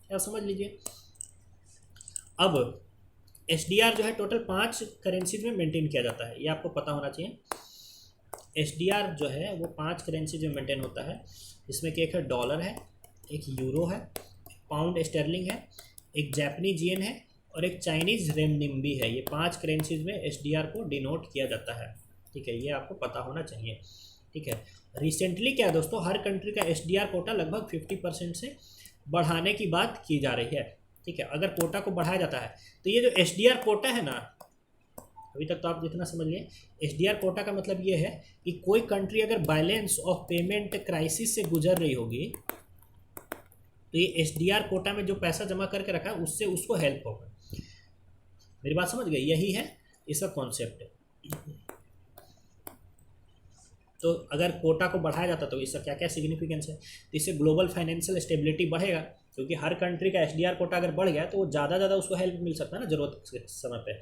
क्या समझ लीजिए। अब एसडीआर जो है टोटल 5 करेंसीज में मेंटेन किया जाता है, ये आपको पता होना चाहिए। एसडीआर जो है वो 5 करेंसीज में मेंटेन होता है, जिसमें कि एक है डॉलर है, एक यूरो है, पाउंड स्टर्लिंग है, एक जापानीज येन है, और एक चाइनीज रेमनिम्बी है। ये 5 करेंसीज में एसडीआर को डिनोट किया जाता है। ठीक है, ये आपको पता होना चाहिए। ठीक है, रिसेंटली क्या है दोस्तों, हर कंट्री का एसडीआर कोटा लगभग 50% से बढ़ाने की बात की जा रही है। ठीक है, अगर कोटा को बढ़ाया जाता है तो ये जो एसडीआर कोटा है ना, अभी तक तो आप जितना समझ लिए, एसडीआर कोटा का मतलब ये है कि कोई कंट्री अगर बैलेंस ऑफ पेमेंट क्राइसिस से गुजर रही होगी, तो ये एसडीआर कोटा में जो पैसा जमा करके रखा है उससे उसको हेल्प होगा। मेरी बात समझ गए? यही है इसका कॉन्सेप्ट। तो अगर कोटा को बढ़ाया जाता तो इसका क्या क्या सिग्निफिकेंस है? तो इससे ग्लोबल फाइनेंशियल स्टेबिलिटी बढ़ेगा, क्योंकि हर कंट्री का एसडीआर कोटा अगर बढ़ गया तो वो ज़्यादा उसको हेल्प मिल सकता है ना जरूरत के समय पे।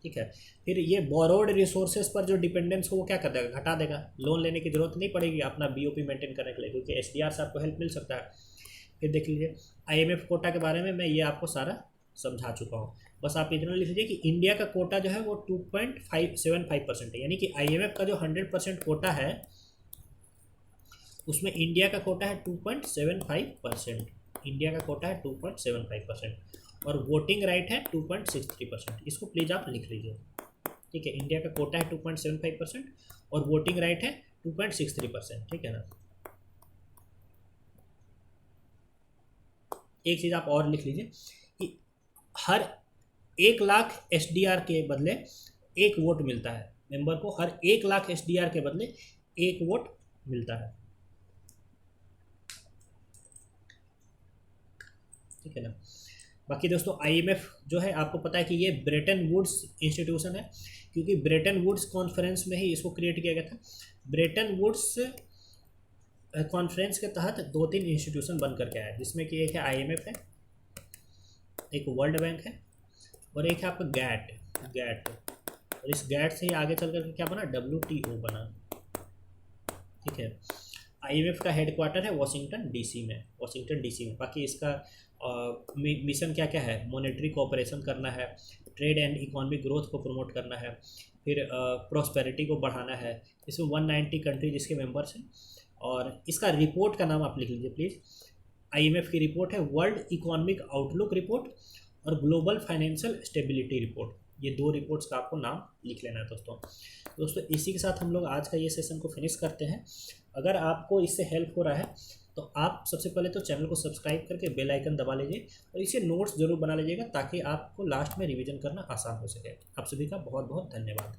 ठीक है, फिर ये बोरोड रिसोर्सेज पर जो डिपेंडेंस हो वो क्या कर देगा? घटा देगा। लोन लेने की जरूरत नहीं पड़ेगी अपना बीओपी मेंटेन करने के लिए, क्योंकि एसडीआर से आपको हेल्प मिल सकता है। फिर देख लीजिए आईएमएफ कोटा के बारे में मैं ये आपको सारा समझा चुका हूँ। बस आप इतना लिख लीजिए कि इंडिया का कोटा जो है वो 2.575% है, यानी कि आईएमएफ का जो 100% कोटा है उसमें इंडिया का कोटा है 2.75%। इंडिया का कोटा है 2.75%, और वोटिंग राइट है 2.63%। इसको प्लीज़ आप लिख लीजिए। ठीक है, इंडिया का कोटा है 2.75% और वोटिंग राइट है 2.63%। ठीक है ना। एक चीज़ आप और लिख लीजिए कि हर 1 लाख एसडीआर के बदले 1 वोट मिलता है। मेंबर को हर 1 लाख एसडीआर के बदले 1 वोट मिलता है। ठीक है ना। बाकी दोस्तों आईएमएफ जो है आपको पता है कि ये ब्रेटन वुड्स इंस्टीट्यूशन है, क्योंकि ब्रेटन वुड्स कॉन्फ्रेंस में ही इसको क्रिएट किया गया था। ब्रेटन वुड्स कॉन्फ्रेंस के तहत 2-3 इंस्टीट्यूशन बन करके आया, जिसमें कि एक है आईएमएफ है, एक वर्ल्ड बैंक है, और एक है आपका गैट। और इस गैट से ही आगे चल करके क्या बना? WTO बना। ठीक है, आईएमएफ का हेडक्वार्टर है वाशिंगटन डीसी में। बाकी इसका मिशन क्या क्या है? मॉनेटरी कोऑपरेशन करना है, ट्रेड एंड इकोनॉमिक ग्रोथ को प्रमोट करना है, फिर प्रॉस्पेरिटी को बढ़ाना है। इसमें 190 कंट्रीज इसके मेंबर्स हैं। और इसका रिपोर्ट का नाम आप लिख लीजिए प्लीज़। IMF की रिपोर्ट है वर्ल्ड इकोनॉमिक आउटलुक रिपोर्ट और ग्लोबल फाइनेंशियल स्टेबिलिटी रिपोर्ट। ये 2 रिपोर्ट्स का आपको नाम लिख लेना है दोस्तों। इसी के साथ हम लोग आज का ये सेशन को फिनिश करते हैं। अगर आपको इससे हेल्प हो रहा है तो आप सबसे पहले तो चैनल को सब्सक्राइब करके बेल आइकन दबा लीजिए और इसे नोट्स जरूर बना लीजिएगा ताकि आपको लास्ट में रिवीजन करना आसान हो सके। आप सभी का बहुत बहुत धन्यवाद।